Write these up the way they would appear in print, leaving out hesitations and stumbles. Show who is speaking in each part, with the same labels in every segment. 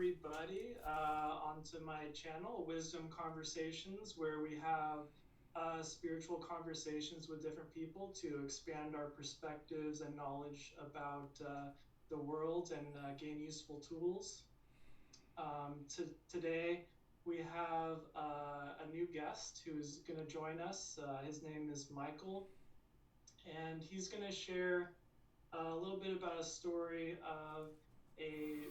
Speaker 1: everybody onto my channel, Wisdom Conversations, where we have spiritual conversations with different people to expand our perspectives and knowledge about the world and gain useful tools. Today, we have a new guest who's going to join us. His name is Michael, and he's going to share a little bit about a story of a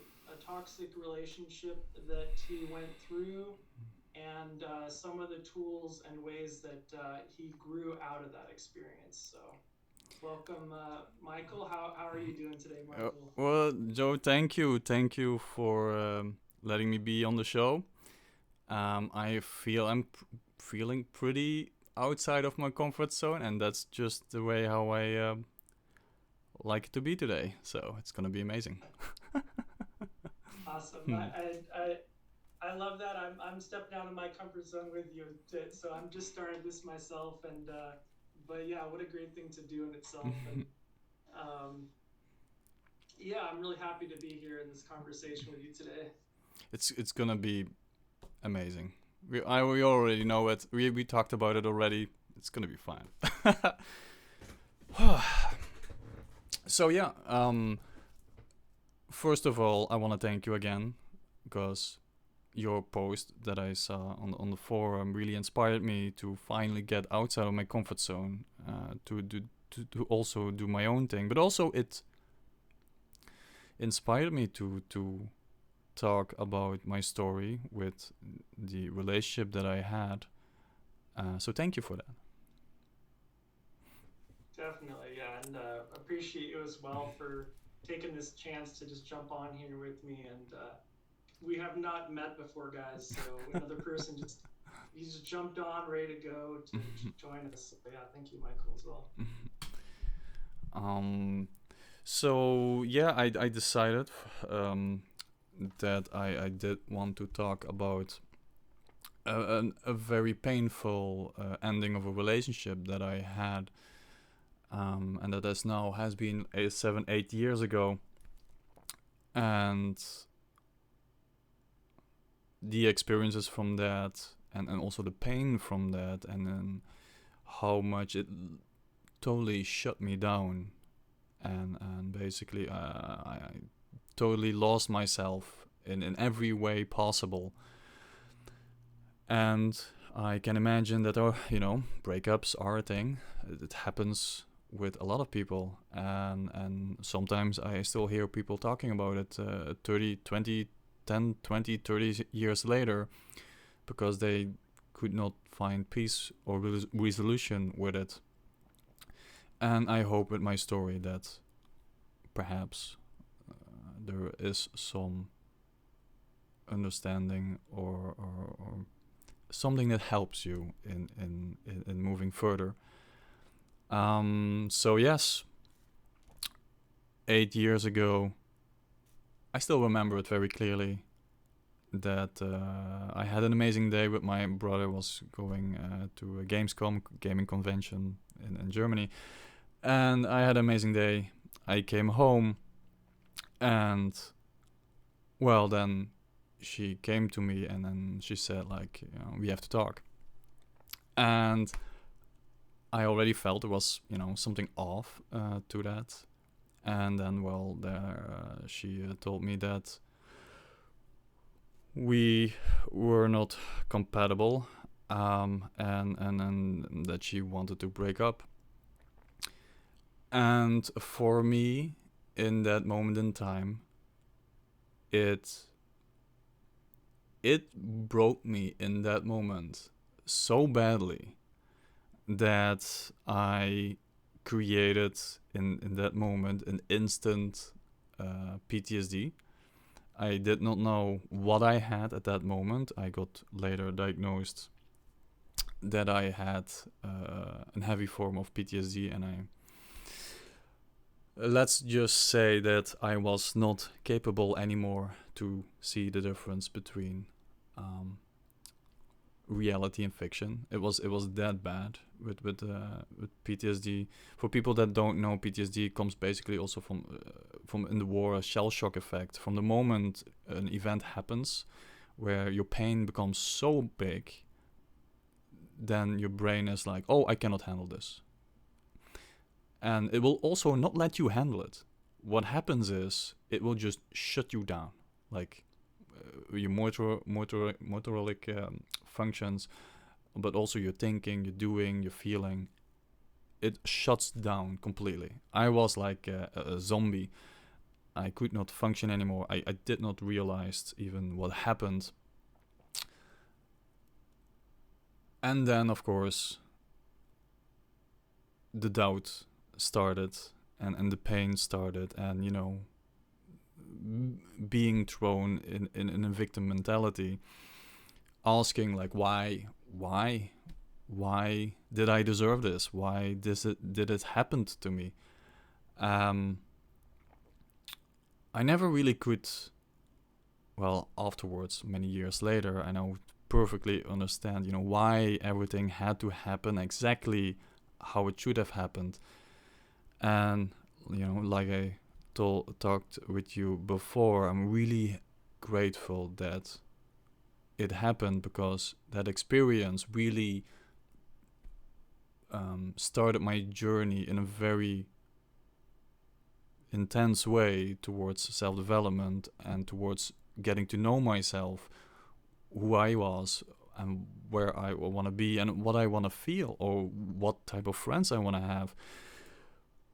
Speaker 1: toxic relationship that he went through and some of the tools and ways that he grew out of that experience. So, welcome, Michael. How are you doing today, Michael?
Speaker 2: Well, Joe, thank you. Thank you for letting me be on the show. I feel feeling pretty outside of my comfort zone, and that's just the way how I like it to be today. So it's gonna be amazing.
Speaker 1: Awesome.
Speaker 2: Hmm.
Speaker 1: I love that. I'm stepping out of my comfort zone with you. So I'm just starting this myself, and but yeah, what a great thing to do in itself. And um, yeah, I'm really happy to be here in this conversation with you today.
Speaker 2: It's gonna be amazing. We already know it. We talked about it already. It's gonna be fine. So yeah. First of all, I want to thank you again because your post that I saw on the forum really inspired me to finally get outside of my comfort zone, to also do my own thing. But also it inspired me to talk about my story with the relationship that I had. So thank you for that.
Speaker 1: Definitely, yeah, and appreciate you as well for taking this chance to just jump on here with me. And we have not met before, guys. So another person just he just jumped on, ready to go to join us. So yeah, thank you, Michael, as well.
Speaker 2: um, so yeah, I decided that I did want to talk about a very painful ending of a relationship that I had, and that has now has been 7 8 years ago, and the experiences from that, and also the pain from that, and then how much it totally shut me down, and basically I totally lost myself in every way possible. And I can imagine that, breakups are a thing. It happens with a lot of people, and sometimes I still hear people talking about it 30, 20, 10, 20, 30 years later because they could not find peace or resolution with it. And I hope with my story that perhaps there is some understanding, or something that helps you in moving further. So yes, 8 years ago, I still remember it very clearly. That I had an amazing day with my brother. Was going to a Gamescom gaming convention in Germany, and I had an amazing day. I came home, and well, then she came to me and then she said like, we have to talk. And I already felt there was, something off to that. And then, well, there she told me that we were not compatible, and that she wanted to break up. And for me, in that moment in time, it it broke me in that moment so badly that I created in that moment an instant PTSD. I did not know what I had at that moment. I got later diagnosed that I had a heavy form of PTSD, and let's just say that I was not capable anymore to see the difference between um, reality and fiction. It was that bad with PTSD. For people that don't know, PTSD comes basically also from in the war a shell shock effect. From the moment an event happens, where your pain becomes so big, then your brain is like, oh, I cannot handle this, and it will also not let you handle it. What happens is it will just shut you down, like your motoric functions, but also your thinking, your doing, your feeling. It shuts down completely. I was like a zombie. I could not function anymore. I did not realize even what happened. And then, of course, the doubt started, and the pain started, and being thrown in a victim mentality, asking like, why did I deserve this? Why did it happen to me? I never really could. Well, afterwards, many years later, I now perfectly understand, why everything had to happen exactly how it should have happened. And like I talked with you before, I'm really grateful that it happened, because that experience really started my journey in a very intense way towards self-development and towards getting to know myself, who I was and where I want to be and what I want to feel, or what type of friends I want to have,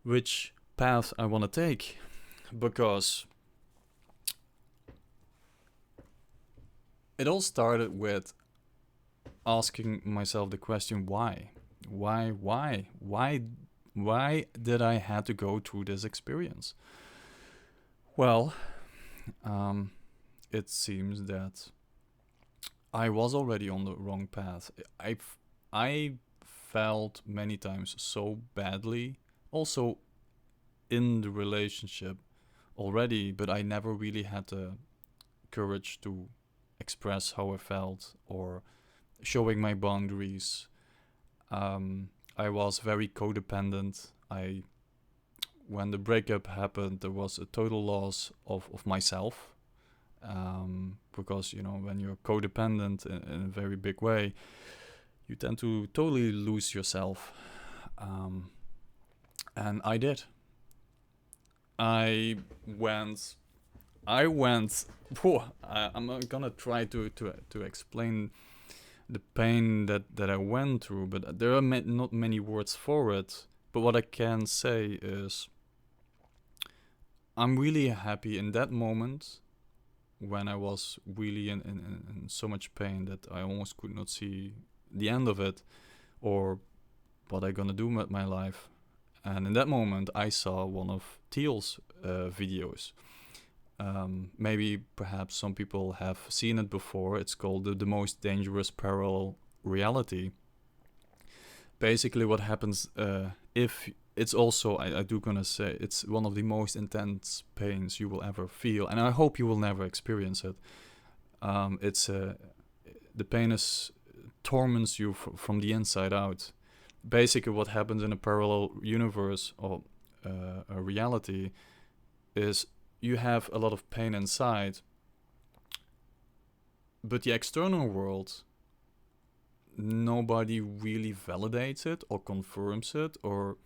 Speaker 2: which path I want to take. Because it all started with asking myself the question, why did I have to go through this experience? Well, it seems that I was already on the wrong path. I felt many times so badly, also in the relationship already, but I never really had the courage to express how I felt or showing my boundaries. I was very codependent. When the breakup happened, there was a total loss of myself. Because when you're codependent in a very big way, you tend to totally lose yourself. And I did. I went. I'm gonna try to explain the pain that I went through, but there are not many words for it. But what I can say is, I'm really happy in that moment, when I was really in so much pain that I almost could not see the end of it, or what I gonna do with my life. And in that moment, I saw one of Teal's videos. Maybe perhaps some people have seen it before. It's called the Most Dangerous Parallel Reality. Basically, what happens if it's also, I do gonna say, it's one of the most intense pains you will ever feel, and I hope you will never experience it. The pain torments you from the inside out. Basically, what happens in a parallel universe or a reality is you have a lot of pain inside, but the external world, nobody really validates it or confirms it, or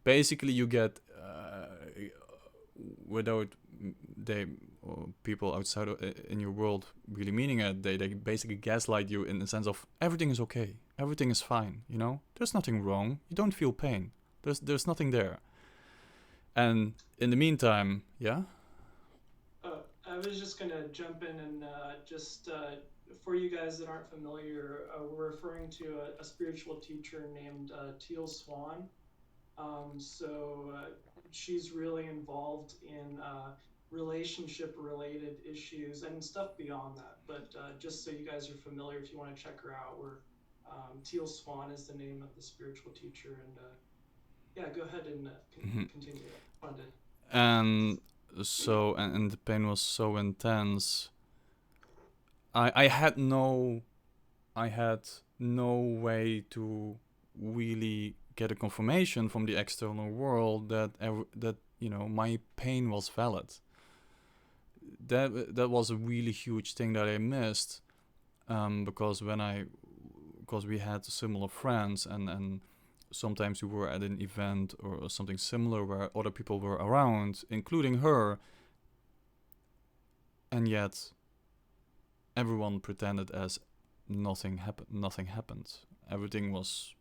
Speaker 2: basically you get without people outside in your world really meaning it, they basically gaslight you in the sense of everything is okay, everything is fine, there's nothing wrong, you don't feel pain, there's nothing there. And in the meantime, yeah.
Speaker 1: I was just going to jump in and just for you guys that aren't familiar, we're referring to a spiritual teacher named Teal Swan. So she's really involved in relationship related issues and stuff beyond that. But just so you guys are familiar, if you want to check her out, Teal Swan is the name of the spiritual teacher. And yeah, go ahead and continue. Funded.
Speaker 2: And so, and the pain was so intense. I had no I had no way to really get a confirmation from the external world that my pain was valid. That was a really huge thing that I missed, because we had similar friends, and sometimes we were at an event or something similar where other people were around, including her, and yet everyone pretended as nothing happened. Everything was,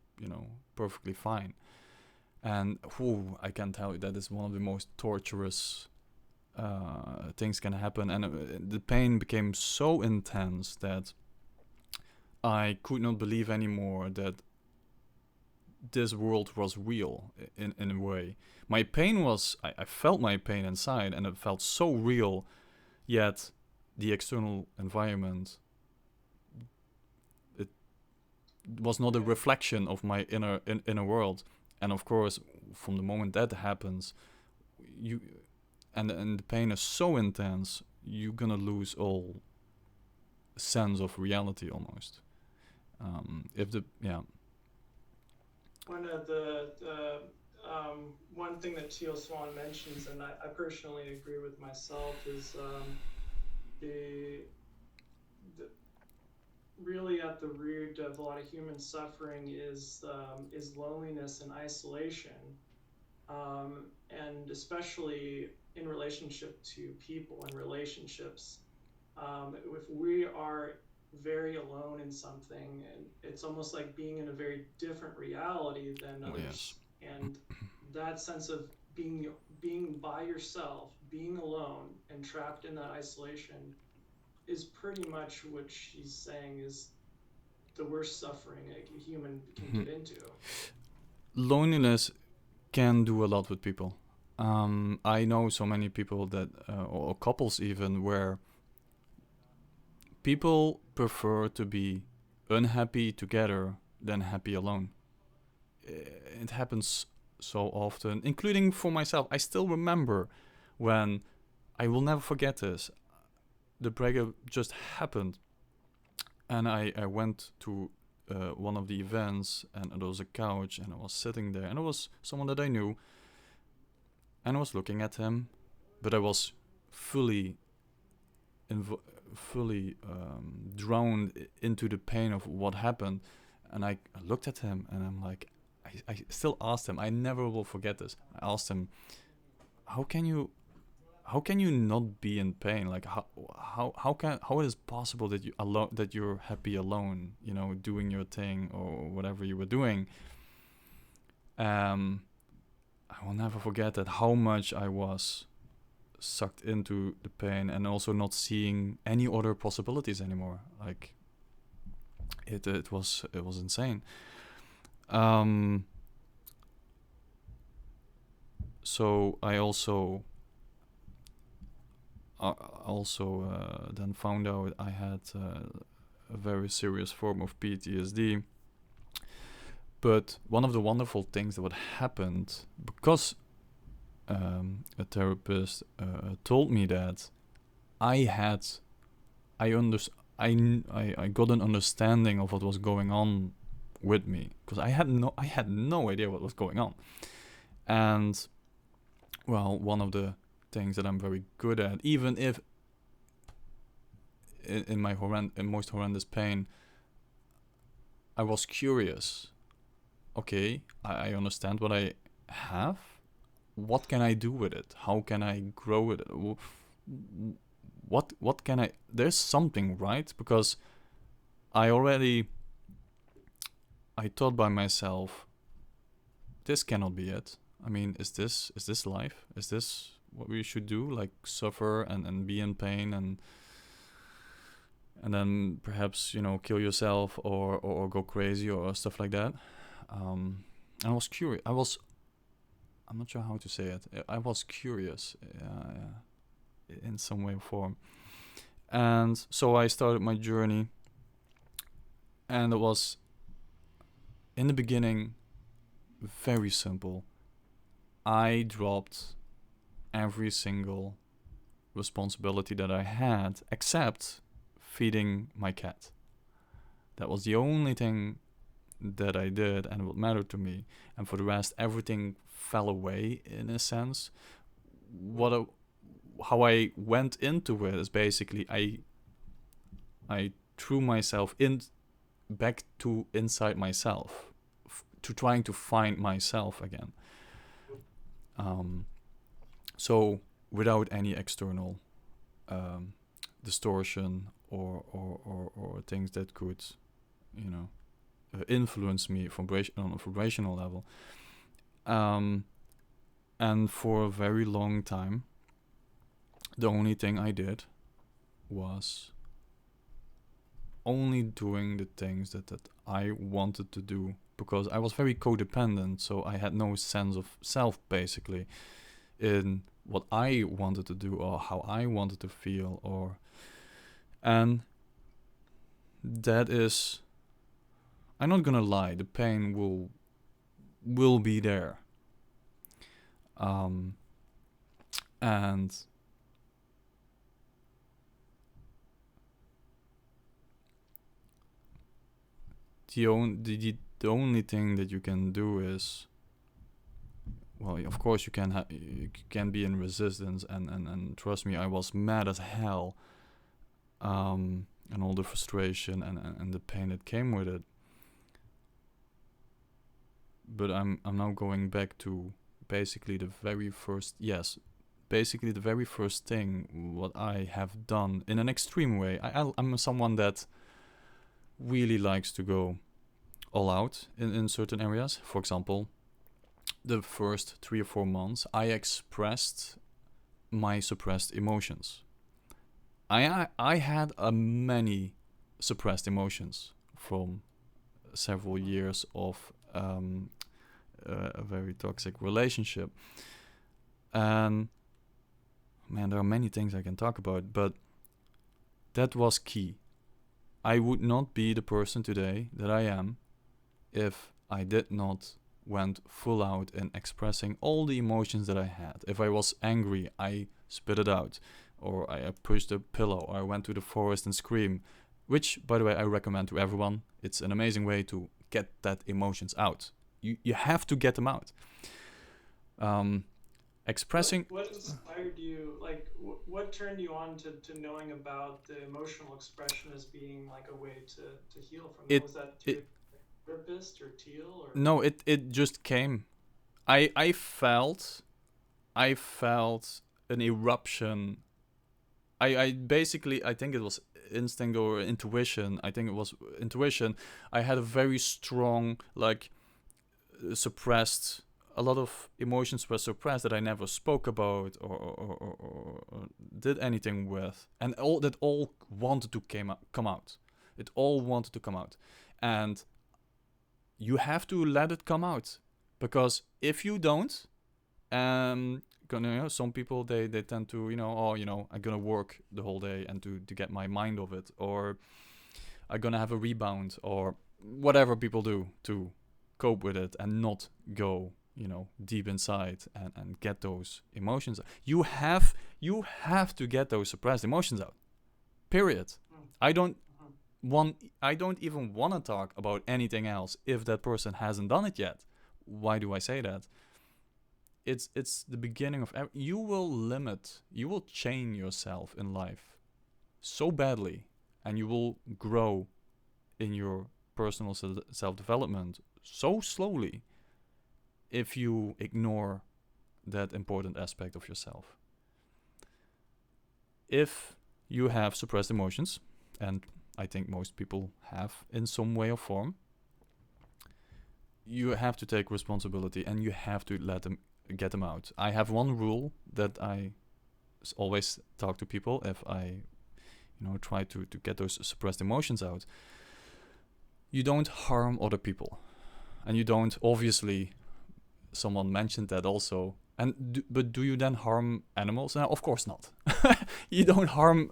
Speaker 2: perfectly fine. And I can tell you that is one of the most torturous things can happen. And the pain became so intense that I could not believe anymore that this world was real in a way. My pain was, I felt my pain inside, and it felt so real, yet the external environment, it was not a reflection of my inner world. And of course, from the moment that happens, you and the pain is so intense, you're gonna lose all sense of reality almost. If the yeah
Speaker 1: One of one thing that Teal Swan mentions, and I personally agree with myself, is the, the really at the root of a lot of human suffering is loneliness and isolation, and especially in relationship to people and relationships. If we are very alone in something, and it's almost like being in a very different reality than
Speaker 2: oh yes.
Speaker 1: others, and that sense of being by yourself, being alone and trapped in that isolation is pretty much what she's saying is the worst suffering a human can
Speaker 2: Mhm.
Speaker 1: get into.
Speaker 2: Loneliness can do a lot with people. I know so many people that, or couples even, where people prefer to be unhappy together than happy alone. It happens so often, including for myself. I still remember when, I will never forget this, the breakup just happened, and I went to one of the events, and there was a couch, and I was sitting there, and it was someone that I knew, and I was looking at him, but I was fully fully drowned into the pain of what happened. And I looked at him, and I'm like, I still asked him, I never will forget this. I asked him, how can you not be in pain? Like, how it is possible that you're happy alone, doing your thing or whatever you were doing. I will never forget that, how much I was sucked into the pain, and also not seeing any other possibilities anymore. Like, it was insane. So I also then found out I had a very serious form of PTSD. But one of the wonderful things that would happened, because a therapist told me that, I got an understanding of what was going on with me, because I had no idea what was going on. And well, one of the things that I'm very good at, even if in my most horrendous pain, I was curious. Okay, I understand what I have. What can I do with it? How can I grow with it? What can I? There's something, right? Because I thought by myself, this cannot be it. I mean, is this life? Is this what we should do? Like, suffer and be in pain, and then perhaps, kill yourself, or go crazy, or stuff like that. I was curious. I'm not sure how to say it. I was curious, in some way or form. And so I started my journey, and it was, in the beginning, very simple. I dropped every single responsibility that I had, except feeding my cat. That was the only thing that I did and what mattered to me. And for the rest, everything fell away in a sense. How I went into it is basically I threw myself back to inside myself, to trying to find myself again. So without any external distortion or things that could, influence me on a vibrational level. And for a very long time, the only thing I did was only doing the things that I wanted to do, because I was very codependent, so I had no sense of self, basically, in what I wanted to do or how I wanted to feel, and that is, I'm not gonna lie, the pain will be there. And the only thing that you can do is, well, of course you can be in resistance, and trust me, I was mad as hell, and all the frustration and the pain that came with it. But I'm now going back to basically the very first thing what I have done in an extreme way. I'm someone that really likes to go all out in certain areas. For example, the first 3 or 4 months, I expressed my suppressed emotions. I had many suppressed emotions from several years of a very toxic relationship. And man, there are many things I can talk about, but that was key. I would not be the person today that I am if I did not went full out in expressing all the emotions that I had. If I was angry, I spit it out, or I pushed a pillow, or I went to the forest and screamed, which, by the way, I recommend to everyone. It's an amazing way to get that emotions out. You have to get them out. Expressing.
Speaker 1: What inspired you? Like, what turned you on to knowing about the emotional expression as being like a way to heal from that? Was that through a therapist or Teal? Or?
Speaker 2: No, it just came. I felt an eruption. I basically, I think it was instinct or intuition. I think it was intuition. I had a very strong, suppressed, a lot of emotions were suppressed that I never spoke about or did anything with, and all wanted to come out. It all wanted to come out, and you have to let it come out, because if you don't, some people they tend to I'm gonna work the whole day and to get my mind off it, or I'm gonna have a rebound, or whatever people do to cope with it and not go deep inside and get those emotions out. You have to get those suppressed emotions out, period. I don't even want to talk about anything else if that person hasn't done it yet. Why do I say that? It's the beginning of you will chain yourself in life so badly, and you will grow in your personal self-development so slowly if you ignore that important aspect of yourself. If you have suppressed emotions, and I think most people have in some way or form, you have to take responsibility and you have to get them out. I have one rule that I always talk to people if I try to get those suppressed emotions out. You don't harm other people, and you don't, obviously, someone mentioned that also, but do you then harm animals? No, of course not. You don't harm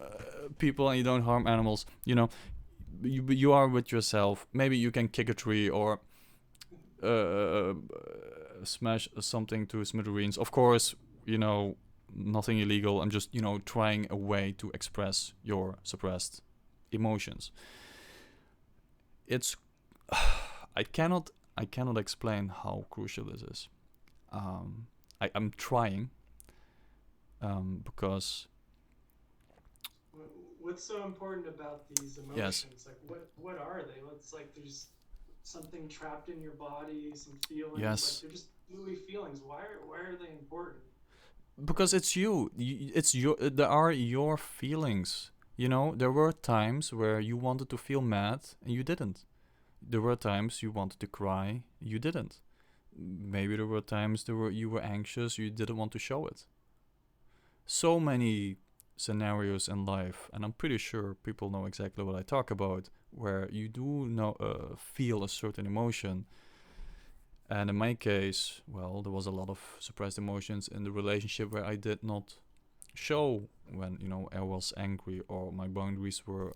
Speaker 2: people and you don't harm animals. You are with yourself. Maybe you can kick a tree or smash something to smithereens. Of course, nothing illegal. I'm just trying a way to express your suppressed emotions. it's I cannot explain how crucial this is. I'm trying, because
Speaker 1: What's so important about these
Speaker 2: yes,
Speaker 1: emotions? Like, what are they? It's like there's something trapped in your body, some feelings. Like
Speaker 2: yes,
Speaker 1: they're just gooey feelings. Why are they important?
Speaker 2: because it's you. It's your. There are your feelings. You know, there were times where you wanted to feel mad and you didn't. There were times you wanted to cry, you didn't. Maybe there were times you were anxious, you didn't want to show it. So many scenarios in life, and I'm pretty sure people know exactly what I talk about, where you do know feel a certain emotion. And in my case, well, there was a lot of suppressed emotions in the relationship where I did not show when I was angry or my boundaries were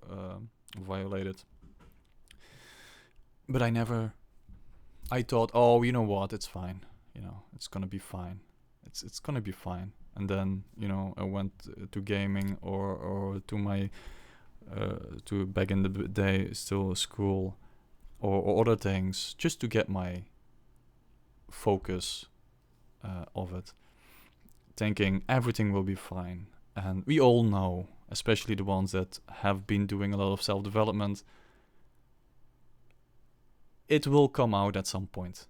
Speaker 2: violated. But I never. I thought, oh, you know what? It's fine. It's gonna be fine. It's gonna be fine. And then I went to gaming or to my to back in the day still school or other things just to get my focus of it, thinking everything will be fine. And we all know, especially the ones that have been doing a lot of self-development, it will come out at some point.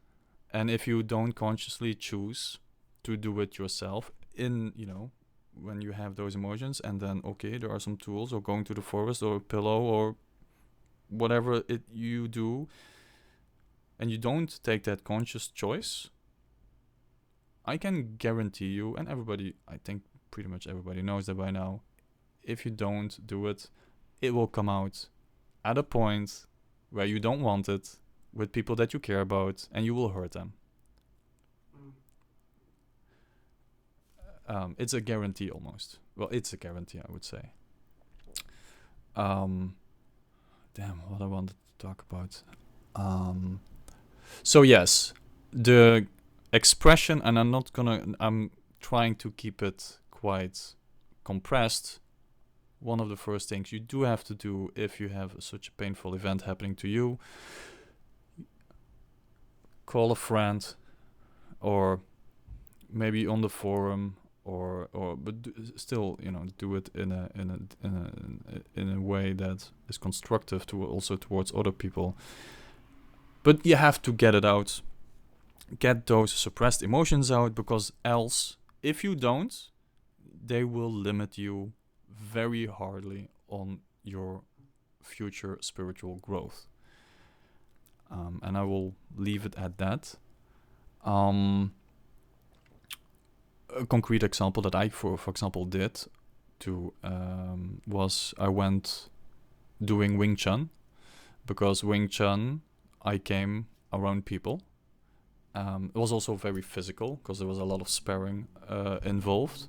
Speaker 2: And if you don't consciously choose to do it yourself when you have those emotions, and then okay, there are some tools, or going to the forest or a pillow or whatever it you do, and you don't take that conscious choice, I can guarantee you, and everybody, I think pretty much everybody knows that by now, if you don't do it, it will come out at a point where you don't want it, with people that you care about, and you will hurt them. It's a guarantee almost. Well, it's a guarantee, I would say. Damn, what I wanted to talk about. So yes, the expression, and I'm trying to keep it quite compressed. One of the first things you do have to do if you have such a painful event happening to you, call a friend, or maybe on the forum, but still, do it in a way that is constructive to also towards other people. But you have to get it out, get those suppressed emotions out, because else, if you don't, they will limit you very hardly on your future spiritual growth. And I will leave it at that. A concrete example that I, for example, did was I went doing Wing Chun, because Wing Chun, I came around people. It was also very physical because there was a lot of sparring involved,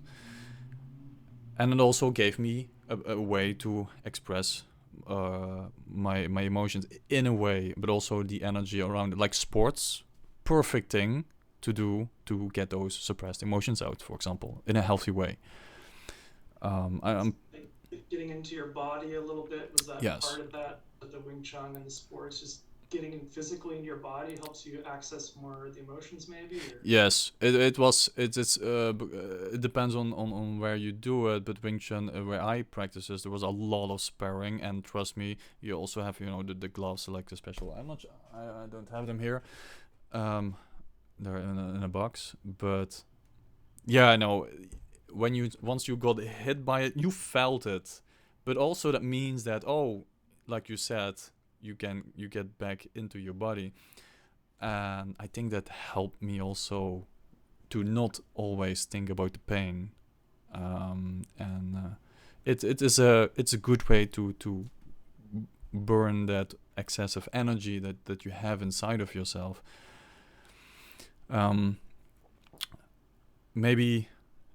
Speaker 2: and it also gave me a way to express my emotions in a way, but also the energy around it, like sports, perfect thing to do to get those suppressed emotions out, for example, in a healthy way. I'm
Speaker 1: Getting into your body a little bit, was that
Speaker 2: Yes,
Speaker 1: part of that? The Wing Chun and the sports, just getting in physically into your body helps you access more of the emotions, maybe, or
Speaker 2: yes. It depends on where you do it, but Wing Chun, where I practices, there was a lot of sparring, and trust me, you also have the gloves, like the special. I'm not. I don't have them here. They're in a box, but yeah, I know. Once you got hit by it, you felt it, but also that means that, oh, like you said, you get back into your body, and I think that helped me also to not always think about the pain, and it's a good way to burn that excessive energy that you have inside of yourself. Maybe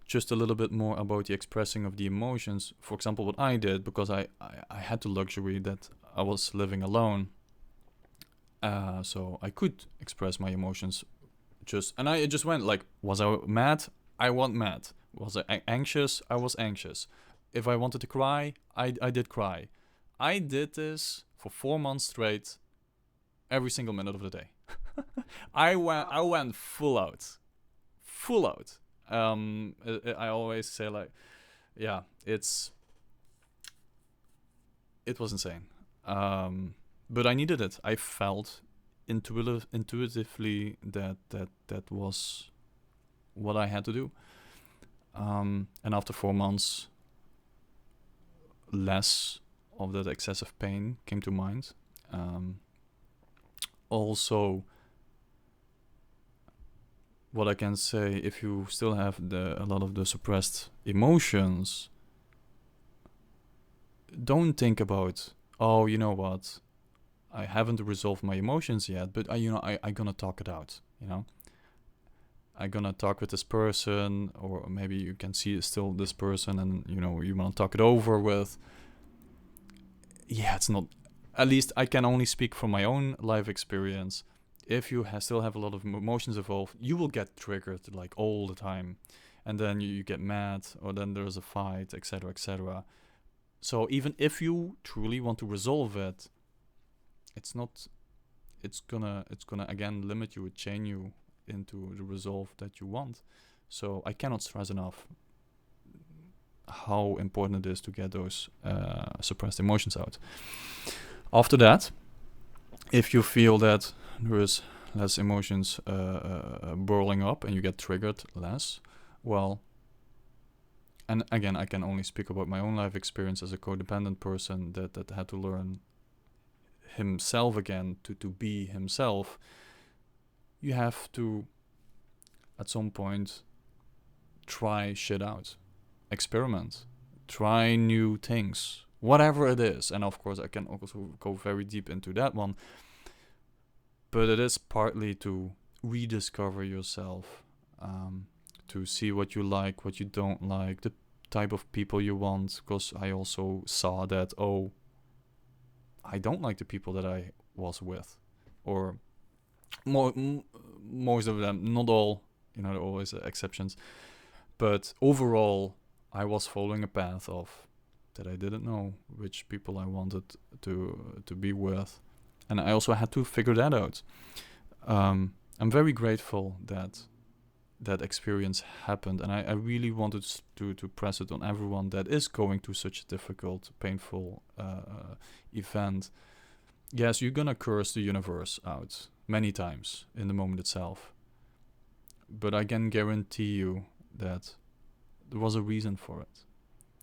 Speaker 2: just a little bit more about the expressing of the emotions. For example, what I did, because I had the luxury that I was living alone, so I could express my emotions. I just went like, was I mad? I was mad. Was I anxious? I was anxious. If I wanted to cry, I did cry. I did this for 4 months straight, every single minute of the day. I
Speaker 1: Wow.
Speaker 2: went full out, full out. I always say like, yeah, it was insane. But I needed it. I felt intuitively that was what I had to do. And after 4 months, less of that excessive pain came to mind. Also, what I can say, if you still have a lot of the suppressed emotions, don't think about, oh, you know what, I haven't resolved my emotions yet, but I gonna talk it out. I gonna talk with this person, or maybe you can see still this person, and you wanna talk it over with. Yeah, it's not. At least I can only speak from my own life experience. If you still have a lot of emotions involved, you will get triggered like all the time, and then you get mad, or then there's a fight, etc., etc. So even if you truly want to resolve it, it's not. It's gonna again limit you, chain you into the resolve that you want. So I cannot stress enough how important it is to get those suppressed emotions out. After that, if you feel that there is less emotions boiling up and you get triggered less, well, and again, I can only speak about my own life experience as a codependent person that had to learn himself again to be himself. You have to, at some point, try shit out, experiment, try new things, whatever it is. And of course, I can also go very deep into that one. But it is partly to rediscover yourself, to see what you like, what you don't like, the type of people you want. Because I also saw that, oh, I don't like the people that I was with, or most of them, not all. There are always exceptions. But overall, I was following a path of that I didn't know which people I wanted to be with, and I also had to figure that out. I'm very grateful that experience happened, and I really wanted to press it on everyone that is going through such a difficult, painful event. Yes, you're gonna curse the universe out many times in the moment itself, but I can guarantee you that there was a reason for it.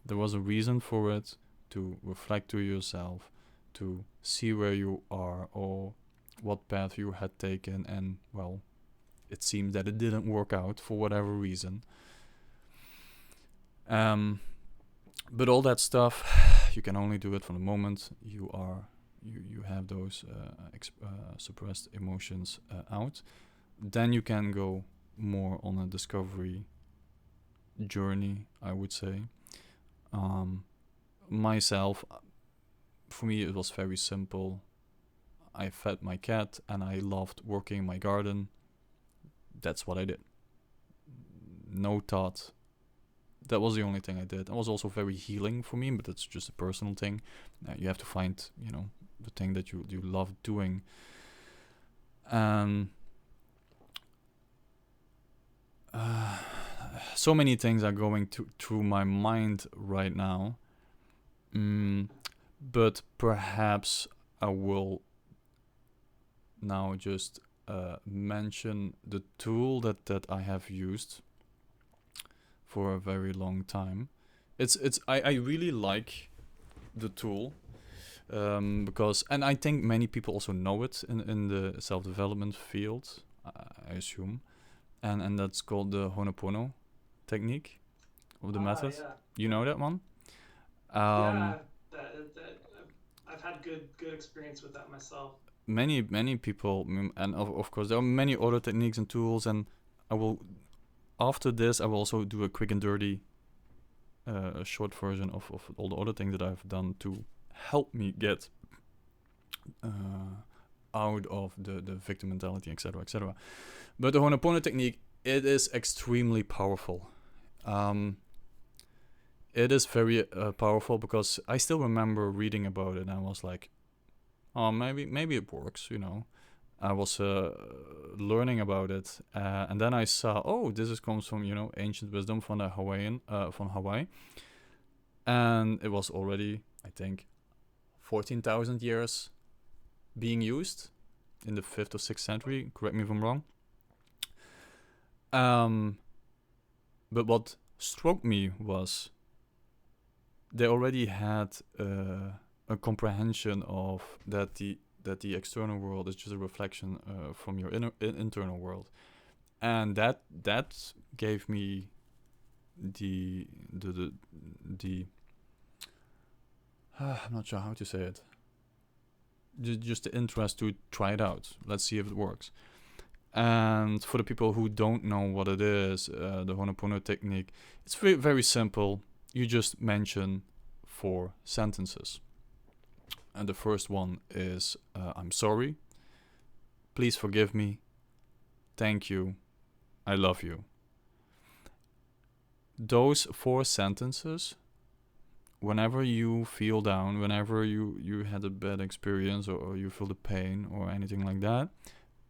Speaker 2: There was a reason for it, to reflect to yourself, to see where you are or what path you had taken, and well, it seems that it didn't work out for whatever reason. But all that stuff, you can only do it from the moment you have those suppressed emotions out. Then you can go more on a discovery journey, I would say. Myself, for me, it was very simple. I fed my cat and I loved working in my garden. That's what I did. No thought. That was the only thing I did. It was also very healing for me, but that's just a personal thing. You have to find, the thing that you love doing. So many things are going through my mind right now. But perhaps I will now just mention the tool that I have used for a very long time. I really like the tool, because, and I think many people also know it in the self-development field, I assume, and that's called the Ho'oponopono technique, of the method.
Speaker 1: Yeah.
Speaker 2: You know that one?
Speaker 1: Yeah. I've had good experience with that myself.
Speaker 2: Many people, and of course there are many other techniques and tools, and I will, after this I will also do a quick and dirty a short version of all the other things that I've done to help me get out of the victim mentality, etc., etc. But the Ho'oponopono technique, it is extremely powerful. It is very powerful, because I still remember reading about it and I was like, maybe it works, you know. I was learning about it, and then I saw, oh, comes from, you know, ancient wisdom from from Hawaii, and it was already, I think, 14,000 years being used in the 5th or 6th century. Correct me if I'm wrong. But what struck me was they already had a comprehension of that the external world is just a reflection from your internal world, and that gave me the I'm not sure how to say it. Just the interest to try it out. Let's see if it works. And for the people who don't know what it is, the Ho'oponopono technique, it's very, very simple. You just mention 4 sentences. And the first one is, I'm sorry, please forgive me, thank you, I love you. Those 4 sentences, whenever you feel down, whenever you had a bad experience or you feel the pain or anything like that,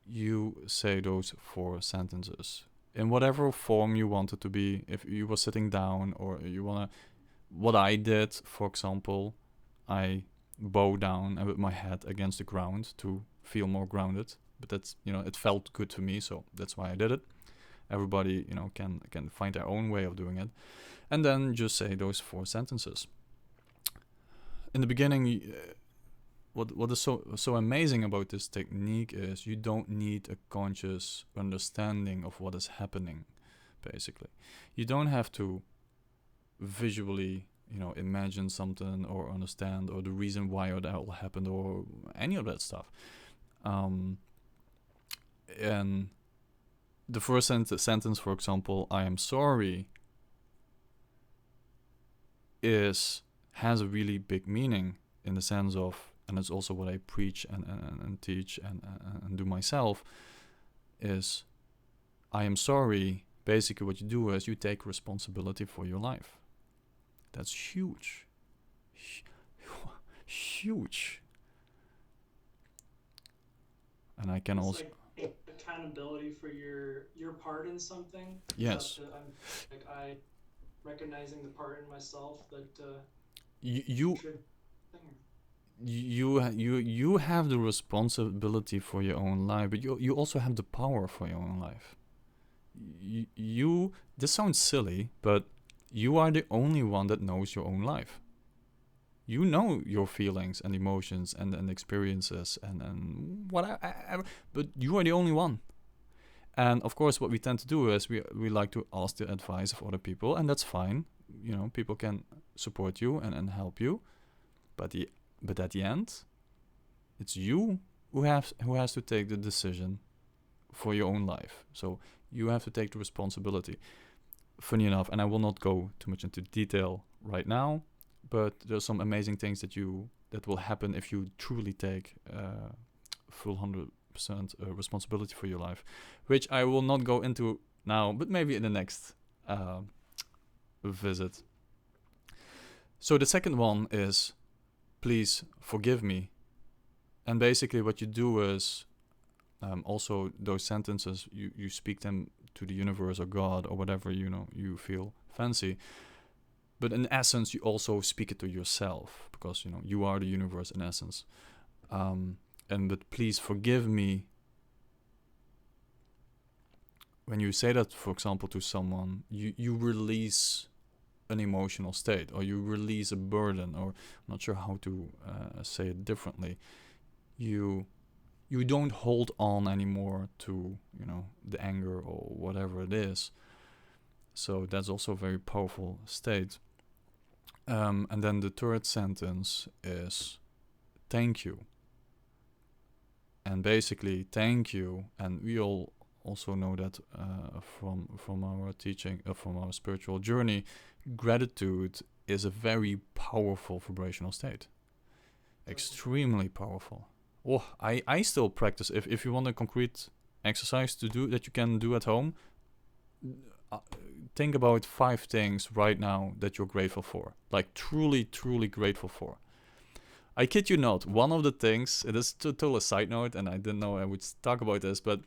Speaker 2: you say those 4 sentences in whatever form you want it to be. If you were sitting down, or you wanna, what I did, for example, I bow down and with my head against the ground to feel more grounded. But that's, you know, it felt good to me, so that's why I did it. Everybody, you know, can find their own way of doing it, and then just say those 4 sentences. In the beginning, what is so amazing about this technique is you don't need a conscious understanding of what is happening. Basically, you don't have to visually, you know, imagine something or understand or the reason why that all happened or any of that stuff. And the first sentence, for example, I am sorry, has a really big meaning, in the sense of, and it's also what I preach and teach and do myself, is I am sorry. Basically what you do is you take responsibility for your life. That's huge. Huge. And I can
Speaker 1: It's
Speaker 2: also
Speaker 1: like accountability for your part in something.
Speaker 2: yes.
Speaker 1: I recognizing the part in myself that
Speaker 2: You you have the responsibility for your own life, but you also have the power for your own life. You this sounds silly, but you are the only one that knows your own life. You know your feelings and emotions and experiences and whatever, but you are the only one. And of course, what we tend to do is we like to ask the advice of other people, and that's fine. You know, people can support you and help you, but at the end, it's you who has to take the decision for your own life. So you have to take the responsibility. Funny enough, and I will not go too much into detail right now, but there's some amazing things that will happen if you truly take full 100% responsibility for your life, which I will not go into now, but maybe in the next visit. So the second one is, please forgive me. And basically what you do is, also those sentences, you speak them to the universe or God or whatever, you know, you feel fancy. But in essence, you also speak it to yourself, because, you know, you are the universe in essence. But please forgive me. When you say that, for example, to someone, you release an emotional state, or you release a burden, or I'm not sure how to say it differently. You don't hold on anymore to, you know, the anger or whatever it is. So that's also a very powerful state. And then the third sentence is thank you. And basically, thank you, and we all also know that from our teaching, from our spiritual journey, gratitude is a very powerful vibrational state. Extremely powerful. Oh, I still practice. If you want a concrete exercise to do that you can do at home, think about 5 things right now that you're grateful for, like truly grateful for. I kid you not, one of the things, it is a total side note, and I didn't know I would talk about this, but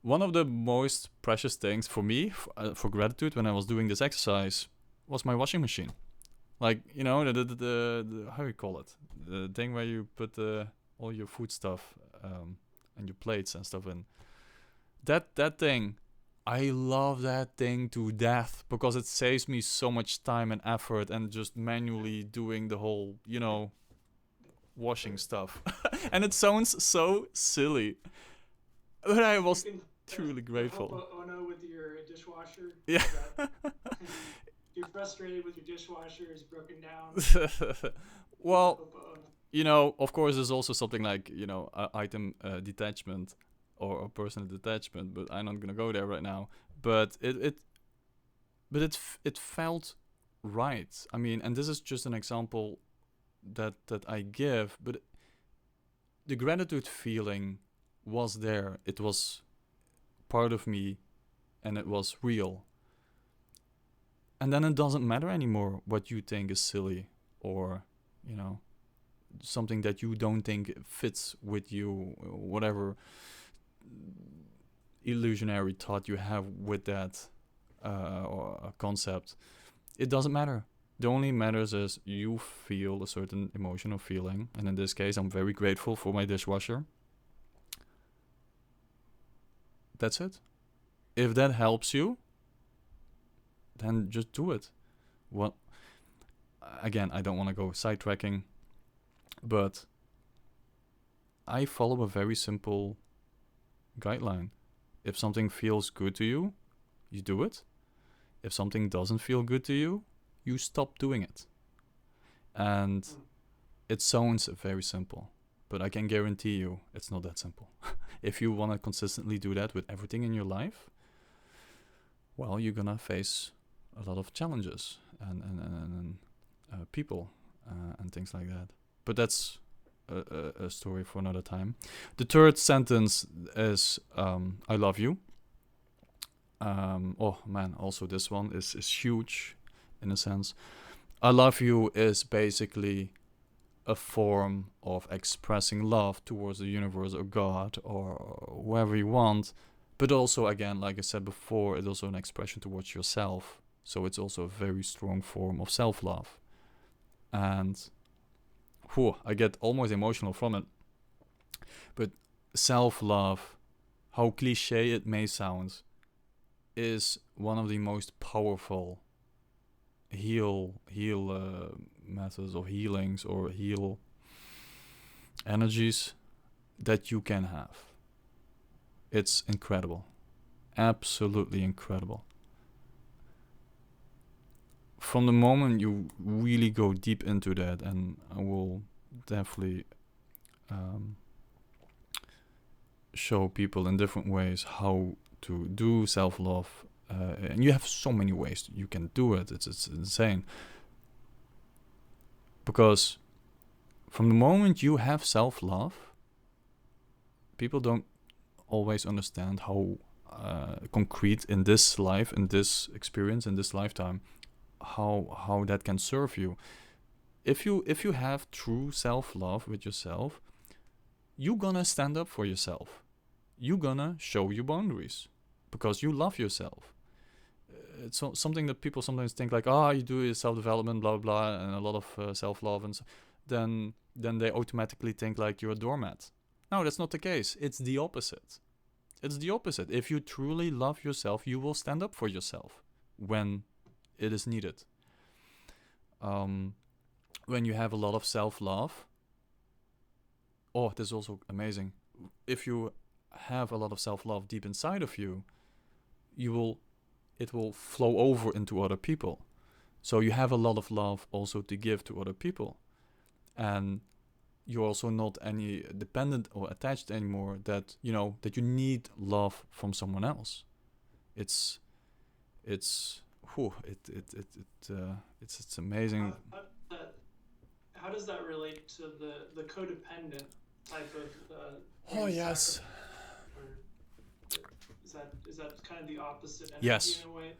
Speaker 2: one of the most precious things for me, for gratitude, when I was doing this exercise, was my washing machine. Like, you know, the how you call it? The thing where you put all your food stuff and your plates and stuff in. That thing, I love that thing to death because it saves me so much time and effort and just manually doing the whole, you know, washing stuff. And it sounds so silly, but I
Speaker 1: You
Speaker 2: was
Speaker 1: can
Speaker 2: truly
Speaker 1: the
Speaker 2: grateful.
Speaker 1: Ho'oponopono with your dishwasher.
Speaker 2: Yeah.
Speaker 1: Is that you're frustrated with your dishwasher is broken down? Do the
Speaker 2: Well,
Speaker 1: Ho'oponopono.
Speaker 2: you know, of course, there's also something like, you know, item detachment or personal detachment, but I'm not gonna go there right now. But it felt right. I mean, and this is just an example that I give, but the gratitude feeling was there. It was part of me, and it was real. And then it doesn't matter anymore what you think is silly or, you know, something that you don't think fits with you, whatever illusionary thought you have with that or concept. It doesn't matter. The only matters is you feel a certain emotion or feeling, and in this case, I'm very grateful for my dishwasher. That's it. If that helps you, then just do it. What? Again, I don't want to go sidetracking, but I follow a very simple guideline. If something feels good to you, you do it. If something doesn't feel good to you, you stop doing it. And it sounds very simple, but I can guarantee you it's not that simple. If you want to consistently do that with everything in your life, well, you're gonna face a lot of challenges and people and things like that. But that's a story for another time. The third sentence is I love you. Oh man, also this one is huge in a sense. I love you is basically a form of expressing love towards the universe or God or whoever you want. But also, again, like I said before, it's also an expression towards yourself. So it's also a very strong form of self love. And whew, I get almost emotional from it. But self love, how cliche it may sound, is one of the most powerful heal methods or healings or heal energies that you can have. It's incredible. Absolutely incredible. From the moment you really go deep into that, and I will definitely show people in different ways how to do self-love, and you have so many ways you can do it. It's insane, because from the moment you have self-love, people don't always understand how concrete in this life, in this experience, in this lifetime, how that can serve you. If you have true self-love with yourself, you're gonna stand up for yourself. You're gonna show your boundaries because you love yourself. It's something that people sometimes think like, you do self-development, blah blah, and a lot of self-love, and then they automatically think like you're a doormat. No, that's not the case. It's the opposite. It's the opposite. If you truly love yourself, you will stand up for yourself when it is needed. When you have a lot of self-love, this is also amazing. If you have a lot of self-love deep inside of you, it will flow over into other people. So you have a lot of love also to give to other people, and you're also not any dependent or attached anymore that that you need love from someone else. It's amazing.
Speaker 1: How does that relate to the codependent type of
Speaker 2: Oh yes.
Speaker 1: sacrifice? Or is that kind of the opposite energy
Speaker 2: Yes.
Speaker 1: in a way?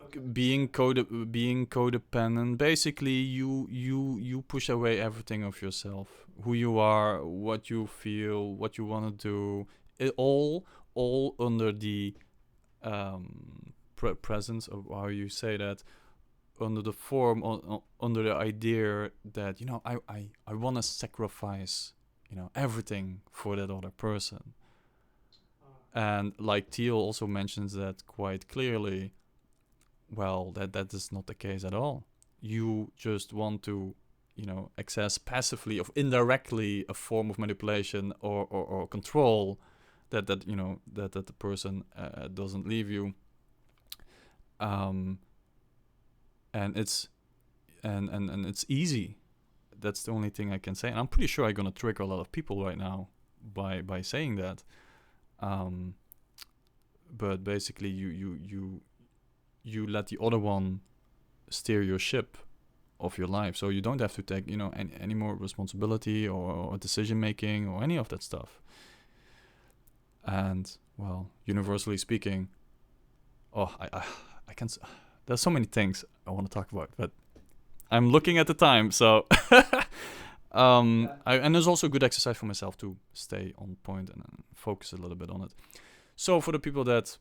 Speaker 1: Okay.
Speaker 2: being codependent, basically you push away everything of yourself, who you are, what you feel, what you want to do, it all under the presence of, how you say that, under the form, under the idea that, you know, I want to sacrifice, you know, everything for that other person. And like Teal also mentions that quite clearly, well, that is not the case at all. You just want to, you know, access passively or indirectly a form of manipulation or control, that you know, that the person doesn't leave you. um and it's and it's easy. That's the only thing I can say, and I'm pretty sure I'm gonna trigger a lot of people right now by saying that. um but basically you let the other one steer your ship of your life, so you don't have to take, you know, any more responsibility or decision making or any of that stuff. And well, universally speaking, oh, I can. There's so many things I want to talk about, but I'm looking at the time, so
Speaker 1: Yeah.
Speaker 2: and there's also good exercise for myself to stay on point and focus a little bit on it. So for the people that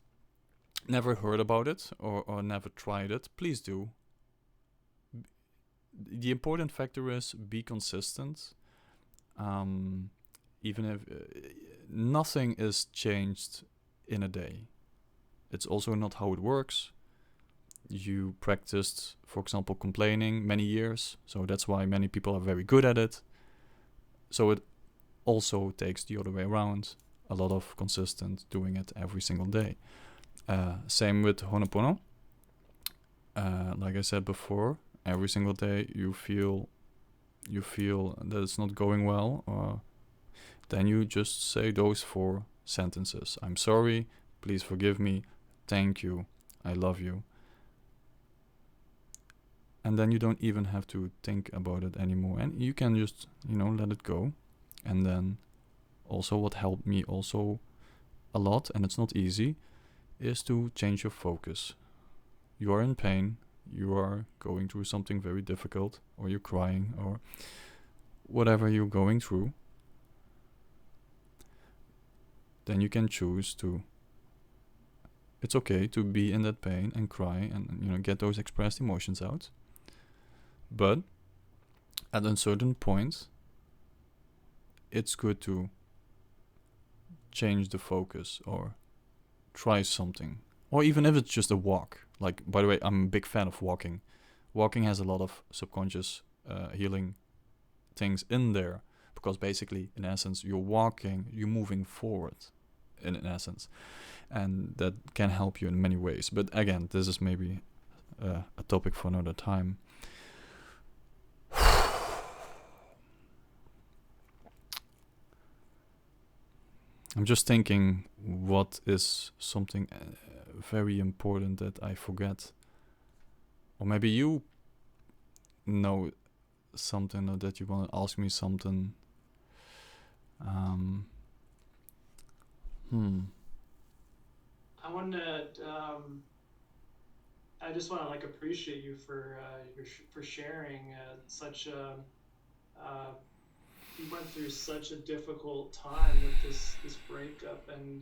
Speaker 2: never heard about it or never tried it, please do. The important factor is be consistent. Even if nothing is changed in a day. It's also not how it works. You practiced, for example, complaining many years, so that's why many people are very good at it. So it also takes the other way around, a lot of consistent doing it every single day. Same with Ho'oponopono. Like I said before, every single day you feel that it's not going well, then you just say those 4 sentences. I'm sorry, please forgive me, thank you, I love you. And then you don't even have to think about it anymore, and you can just, you know, let it go. And then also what helped me also a lot, and it's not easy, is to change your focus. You are in pain, you are going through something very difficult, or you're crying, or whatever you're going through, then you can choose to, it's okay to be in that pain and cry and, you know, get those expressed emotions out. But at a certain point, it's good to change the focus or try something. Or even if it's just a walk. Like, by the way, I'm a big fan of walking. Walking has a lot of subconscious healing things in there, because basically, in essence, you're walking, you're moving forward, in essence. And that can help you in many ways. But again, this is maybe a topic for another time. I'm just thinking, what is something very important that I forget? Or maybe you know something, or that you want to ask me something.
Speaker 1: I want to. I just want to like appreciate you for for sharing such a. You went through such a difficult time with this breakup, and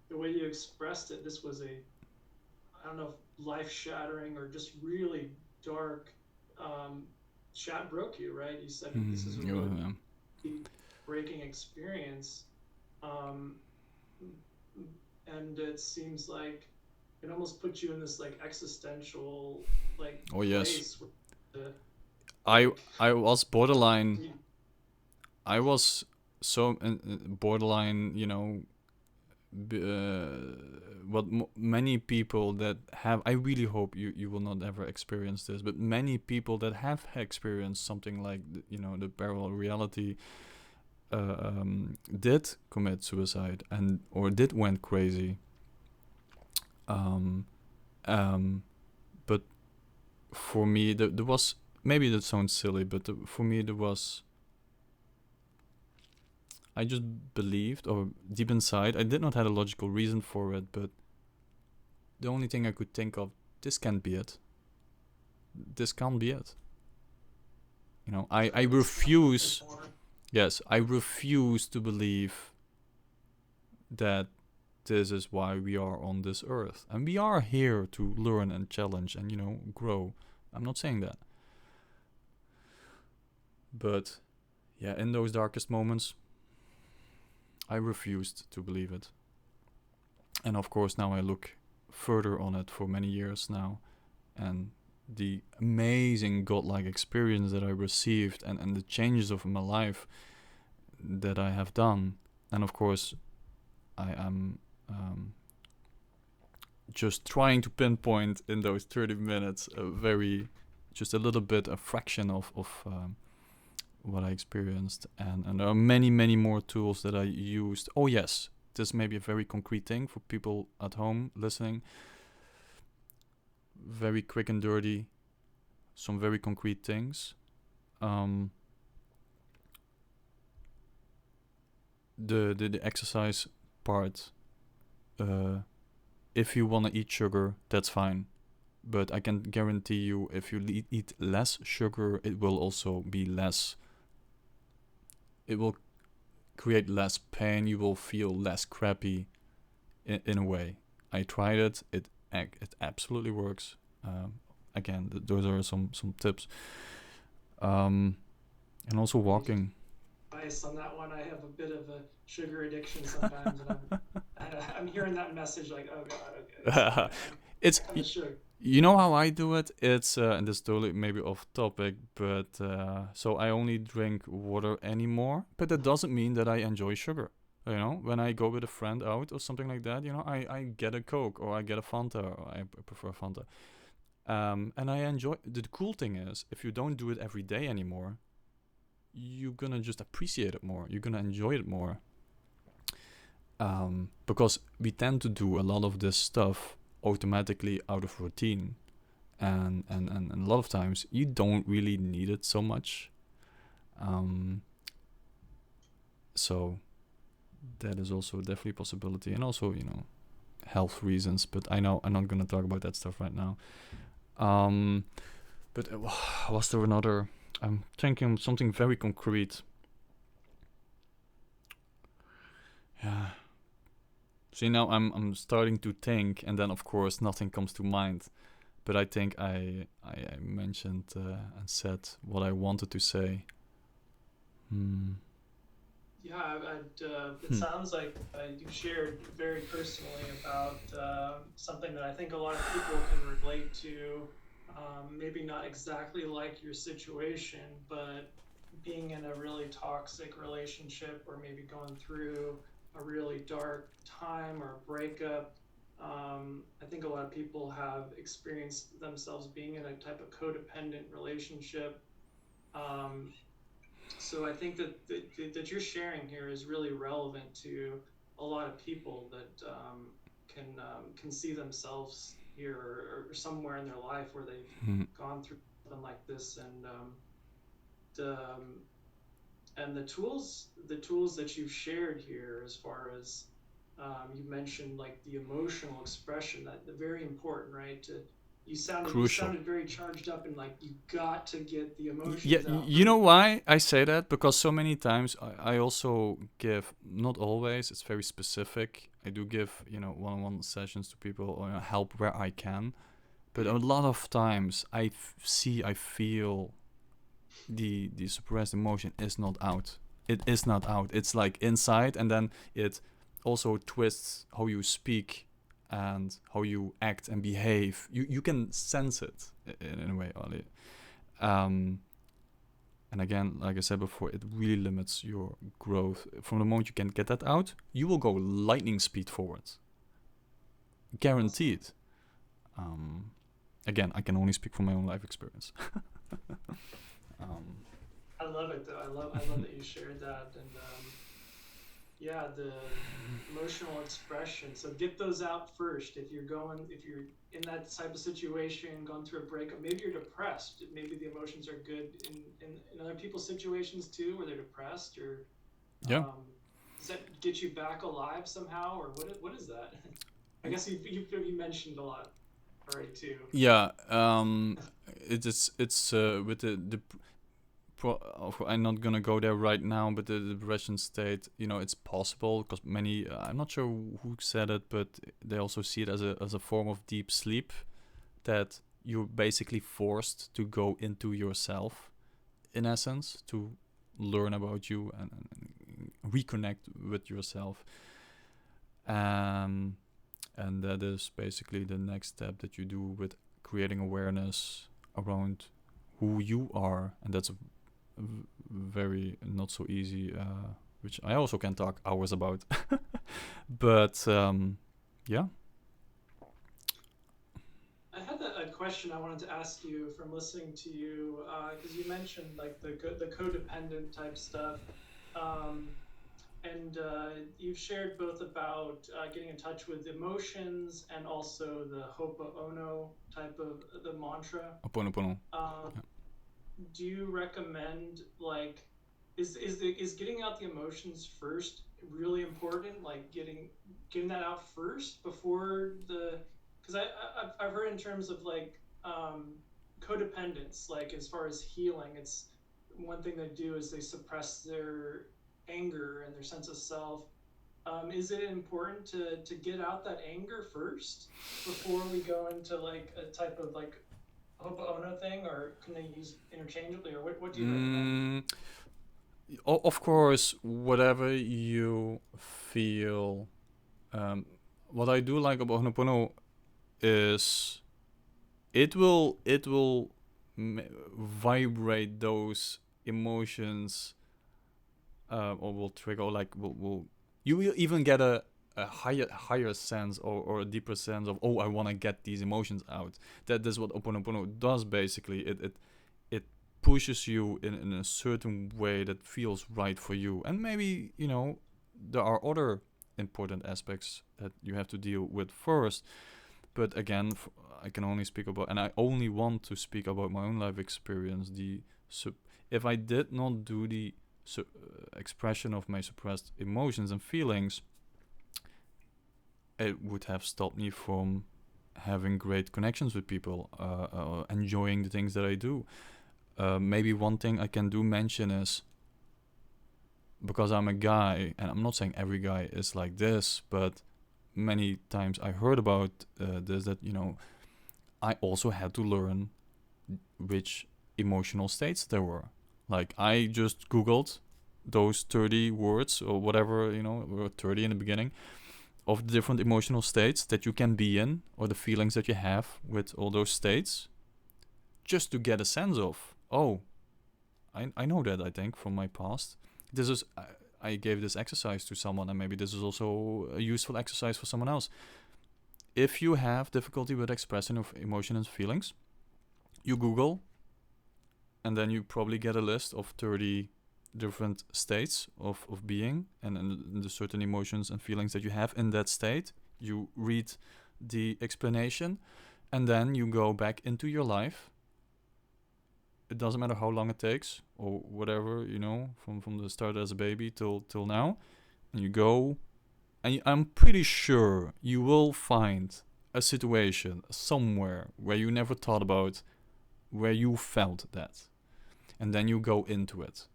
Speaker 1: the way you expressed it, this was a, I don't know if life shattering or just really dark. Chat broke you, right? You said this is a really breaking experience. Um, and it seems like it almost puts you in this like existential like
Speaker 2: Oh yes,
Speaker 1: place where
Speaker 2: I was borderline.
Speaker 1: you,
Speaker 2: I was so borderline, you know. What many people that have, I really hope you will not ever experience this, but many people that have experienced something like you know, the parallel reality, did commit suicide and or did went crazy. Um, but for me, there was, maybe that sounds silly, but for me there was, I just believed, or deep inside, I did not have a logical reason for it, but the only thing I could think of this can't be it. This can't be it. I refuse. Yes, I refuse to believe that this is why we are on this earth. And we are here to learn and challenge and, grow. I'm not saying that. But, yeah, in those darkest moments, I refused to believe it. And of course, now I look further on it for many years now. And the amazing godlike experience that I received and the changes of my life that I have done. And of course, I am just trying to pinpoint in those 30 minutes just a little bit, a fraction of what I experienced. And there are many, many more tools that I used. Oh yes, this may be a very concrete thing for people at home listening. Very quick and dirty, some very concrete things. The exercise part, if you want to eat sugar, that's fine. But I can guarantee you, if you eat less sugar, it will also be less. It will create less pain. You will feel less crappy in a way. I tried it. It absolutely works. Again, those are some tips. And also walking.
Speaker 1: Advice on that one. I have a bit of a sugar addiction sometimes, and I'm hearing that message like, oh god, okay,
Speaker 2: It's
Speaker 1: kind of sugar.
Speaker 2: You know how I do it? It's and this is totally maybe off topic, but so I only drink water anymore. But that doesn't mean that I enjoy sugar. When I go with a friend out or something like that, I get a Coke or I get a Fanta, or I prefer Fanta. And I enjoy. The cool thing is, if you don't do it every day anymore, you're gonna just appreciate it more. You're gonna enjoy it more. Because we tend to do a lot of this stuff automatically out of routine, and a lot of times you don't really need it so much. So that is also definitely a possibility, and also health reasons. But I know I'm not gonna talk about that stuff right now. But was there another? I'm thinking of something very concrete. Yeah. See, now I'm starting to think, and then of course nothing comes to mind. But I think I mentioned and said what I wanted to say.
Speaker 1: Yeah, it sounds like you shared very personally about something that I think a lot of people can relate to. Maybe not exactly like your situation, but being in a really toxic relationship or maybe going through a really dark time or breakup. I think a lot of people have experienced themselves being in a type of codependent relationship. Um, so I think that you're sharing here is really relevant to a lot of people that can see themselves here, or somewhere in their life where they've gone through something like this, the and the tools that you've shared here, as far as you mentioned, like the emotional expression, that very important, right? You
Speaker 2: Crucial.
Speaker 1: sounded very charged up, and like you got to get the
Speaker 2: Yeah,
Speaker 1: emotions out
Speaker 2: you know
Speaker 1: first.
Speaker 2: why I say that? Because so many times I also give, not always, it's very specific. I do give, one-on-one sessions to people, or help where I can. But a lot of times I feel the suppressed emotion is not out. It is not out. It's like inside, and then it also twists how you speak and how you act and behave. You can sense it in a way, Ali. And again, like I said before, it really limits your growth. From the moment you can get that out, you will go lightning speed forward. Guaranteed. Again, I can only speak from my own life experience.
Speaker 1: I love it though. I love that you shared that, and yeah, the emotional expression. So get those out first. If you're in that type of situation, going through a breakup, maybe you're depressed. Maybe the emotions are good in other people's situations too, where they're depressed, or
Speaker 2: Yeah.
Speaker 1: um, does that get you back alive somehow, or what is that? I guess you mentioned a lot. story too.
Speaker 2: Yeah, it's with the I'm not gonna go there right now, but the depression state, it's possible because many, I'm not sure who said it, but they also see it as a form of deep sleep, that you're basically forced to go into yourself, in essence, to learn about you and reconnect with yourself. Um, and that is basically the next step that you do with creating awareness around who you are, and that's a very not so easy, which I also can talk hours about. But yeah.
Speaker 1: I had a question I wanted to ask you from listening to you, because you mentioned like the codependent type stuff, um, and you've shared both about getting in touch with emotions and also the Ho'oponopono type of the mantra.
Speaker 2: Ho'oponopono.
Speaker 1: Um,
Speaker 2: Yeah.
Speaker 1: do you recommend like is getting out the emotions first really important? Like getting that out first before the because I've heard in terms of like codependence, like as far as healing, it's one thing they do is they suppress their anger and their sense of self. Is it important to get out that anger first before we go into like a type of like Ho'oponopono thing, or can they use interchangeably, or what do you recommend?
Speaker 2: Mm, of course, whatever you feel. Um, what I do like about Ho'oponopono is it will vibrate those emotions, or will trigger, like will you will even get a higher sense, or a deeper sense of, oh, I want to get these emotions out. That is what Ho'oponopono does. Basically, it pushes you in a certain way that feels right for you, and maybe there are other important aspects that you have to deal with first. But again, I can only speak about, and I only want to speak about my own life experience. If I did not do the expression of my suppressed emotions and feelings, it would have stopped me from having great connections with people, enjoying the things that I do. Maybe one thing I can do mention is, because I'm a guy, and I'm not saying every guy is like this, but many times I heard about this, that I also had to learn which emotional states there were. Like, I just Googled those 30 words or whatever, were 30 in the beginning, of the different emotional states that you can be in, or the feelings that you have with all those states, just to get a sense of, oh, I know that, I think, from my past. This is, I gave this exercise to someone, and maybe this is also a useful exercise for someone else. If you have difficulty with expressing of emotions and feelings, you Google, and then you probably get a list of 30 different states of being, and the certain emotions and feelings that you have in that state. You read the explanation, and then you go back into your life. It doesn't matter how long it takes, or whatever, from the start as a baby till now. And you go, and I'm pretty sure you will find a situation somewhere where you never thought about, where you felt that. And then you go into it.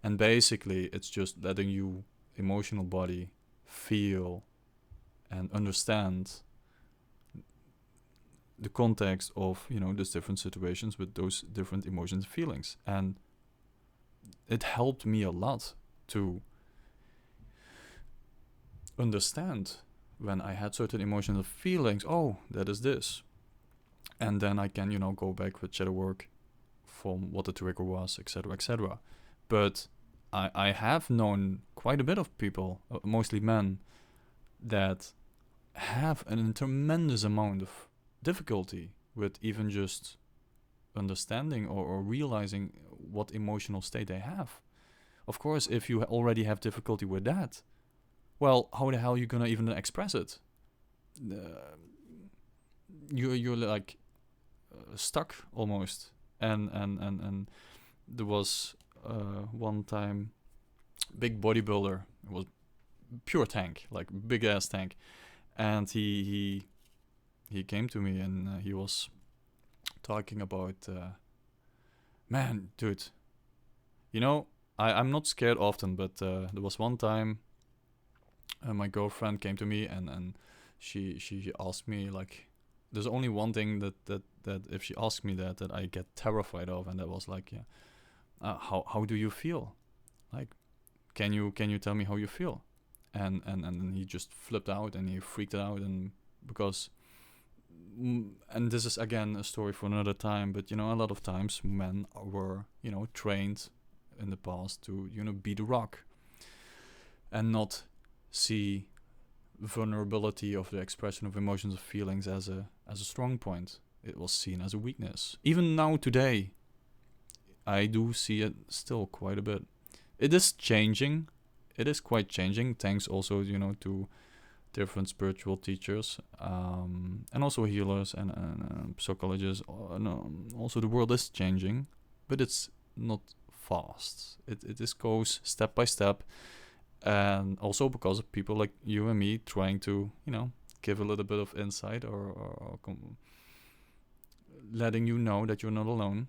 Speaker 2: And basically, it's just letting you emotional body feel and understand the context of, those different situations with those different emotions and feelings. And it helped me a lot to understand when I had certain emotional feelings. Oh, that is this. And then I can, go back with shadow work from what the trigger was, etc., etc. But I have known quite a bit of people, mostly men, that have a tremendous amount of difficulty with even just understanding or realizing what emotional state they have. Of course, if you already have difficulty with that, well, how the hell are you gonna even express it? You're like stuck almost. And there was one time, big bodybuilder. It was pure tank, like big ass tank, and he he came to me and he was talking about, man, dude, you know, I'm not scared often, but there was one time my girlfriend came to me and she asked me like, there's only one thing that if she asked me that I get terrified of, and that was like, yeah, how do you feel? Like, can you tell me how you feel? And he just flipped out and he freaked out, and because and this is again a story for another time, but a lot of times men were trained in the past to be the rock and not see vulnerability of the expression of emotions or feelings as a strong point. It was seen as a weakness. Even now today, I do see it still quite a bit. It is changing. It is quite changing, thanks also to different spiritual teachers, and also healers and psychologists. Also, the world is changing, but it's not fast. It just goes step by step, and also because of people like you and me trying to give a little bit of insight or letting you know that you're not alone,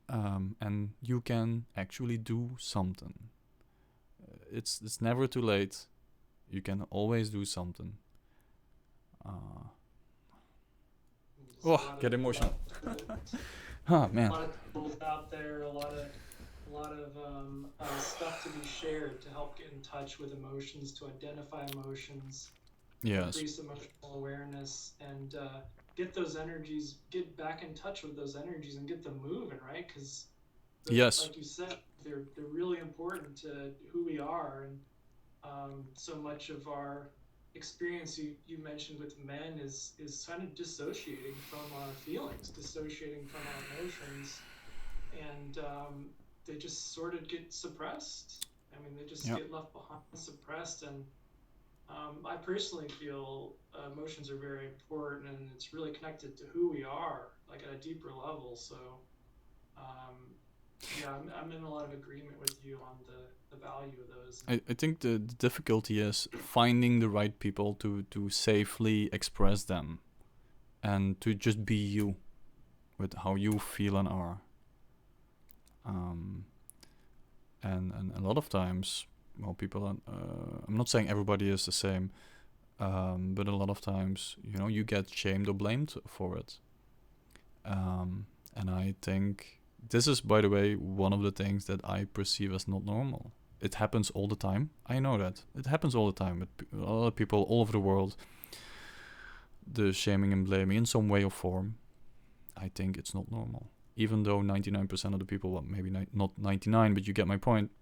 Speaker 2: and you can actually do something. It's never too late. You can always do something. Get emotional. Oh
Speaker 1: A
Speaker 2: man.
Speaker 1: lot of tools out there, a lot of stuff to be shared to help get in touch with emotions, to identify emotions,
Speaker 2: Yes.
Speaker 1: increase emotional awareness, and get those energies, get back in touch with those energies, and get them moving, right? Because,
Speaker 2: Yes.
Speaker 1: like you said, they're really important to who we are, and so much of our experience you mentioned with men is kind of dissociating from our feelings, dissociating from our emotions, and they just sort of get suppressed. I mean, they just
Speaker 2: Yeah.
Speaker 1: get left behind, suppressed, and I personally feel emotions are very important, and it's really connected to who we are, like at a deeper level. So, um, yeah, I'm in a lot of agreement with you on the value of those.
Speaker 2: I think the difficulty is finding the right people to safely express them and to just be you with how you feel and are. Um, and a lot of times, well, people are, I'm not saying everybody is the same, but a lot of times, you get shamed or blamed for it. And I think this is, by the way, one of the things that I perceive as not normal. It happens all the time. I know that. It happens all the time with a lot of people all over the world. The shaming and blaming in some way or form. I think it's not normal. Even though 99% of the people, well, maybe not 99, but you get my point,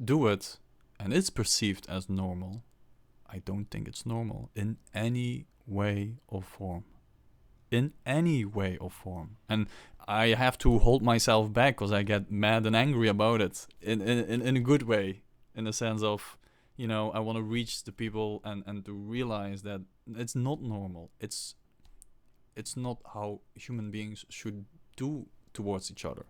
Speaker 2: do it, and it's perceived as normal. I don't think it's normal in any way or form. In any way or form. And I have to hold myself back because I get mad and angry about it in a good way, in the sense of, I want to reach the people and to realize that it's not normal. It's not how human beings should do towards each other.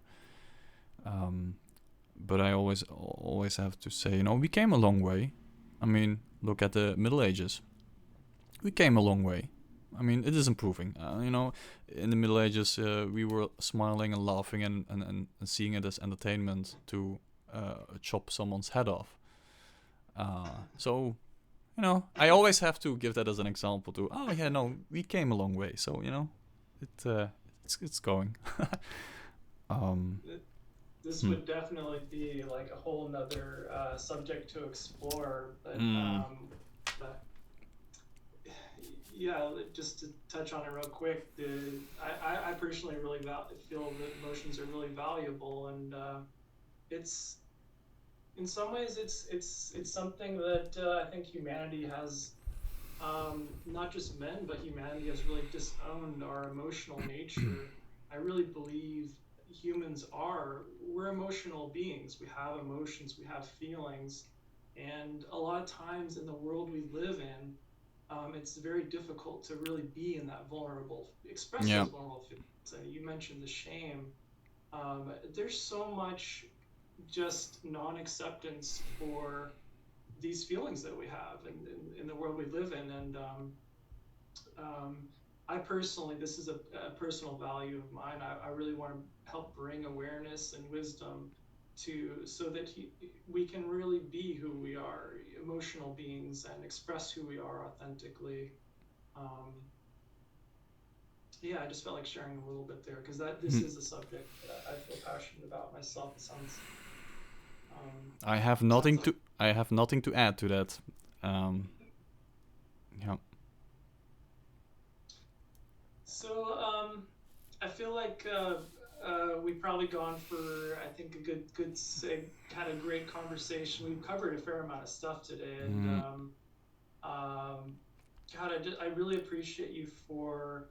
Speaker 2: But I always have to say, we came a long way. I mean, look at the Middle Ages. We came a long way. I mean, it is improving. In the Middle Ages, we were smiling and laughing and seeing it as entertainment to chop someone's head off. So, I always have to give that as an example to, oh yeah, no, we came a long way. So, it's going.
Speaker 1: This would definitely be like a whole nother subject to explore, but
Speaker 2: Mm,
Speaker 1: yeah, just to touch on it real quick, I personally really feel that emotions are really valuable, and it's in some ways it's something that I think humanity has, not just men, but humanity has really disowned our emotional nature. I really believe we're emotional beings. We have emotions, we have feelings, and a lot of times in the world we live in, it's very difficult to really be in that express
Speaker 2: yeah.
Speaker 1: those vulnerable feelings. And you mentioned the shame. There's so much just non-acceptance for these feelings that we have in the world we live in, and I personally, this is a personal value of mine. I really want to help bring awareness and wisdom to so that we can really be who we are, emotional beings, and express who we are authentically. Um, yeah, I just felt like sharing a little bit there because that this is a subject that I feel passionate about myself. It
Speaker 2: I have
Speaker 1: sounds
Speaker 2: nothing
Speaker 1: like
Speaker 2: to I have nothing to add to that. Um, yeah.
Speaker 1: so. I feel like we've probably gone for I think a kind of great conversation. We've covered a fair amount of stuff today, and
Speaker 2: Mm,
Speaker 1: um, God, I really appreciate you for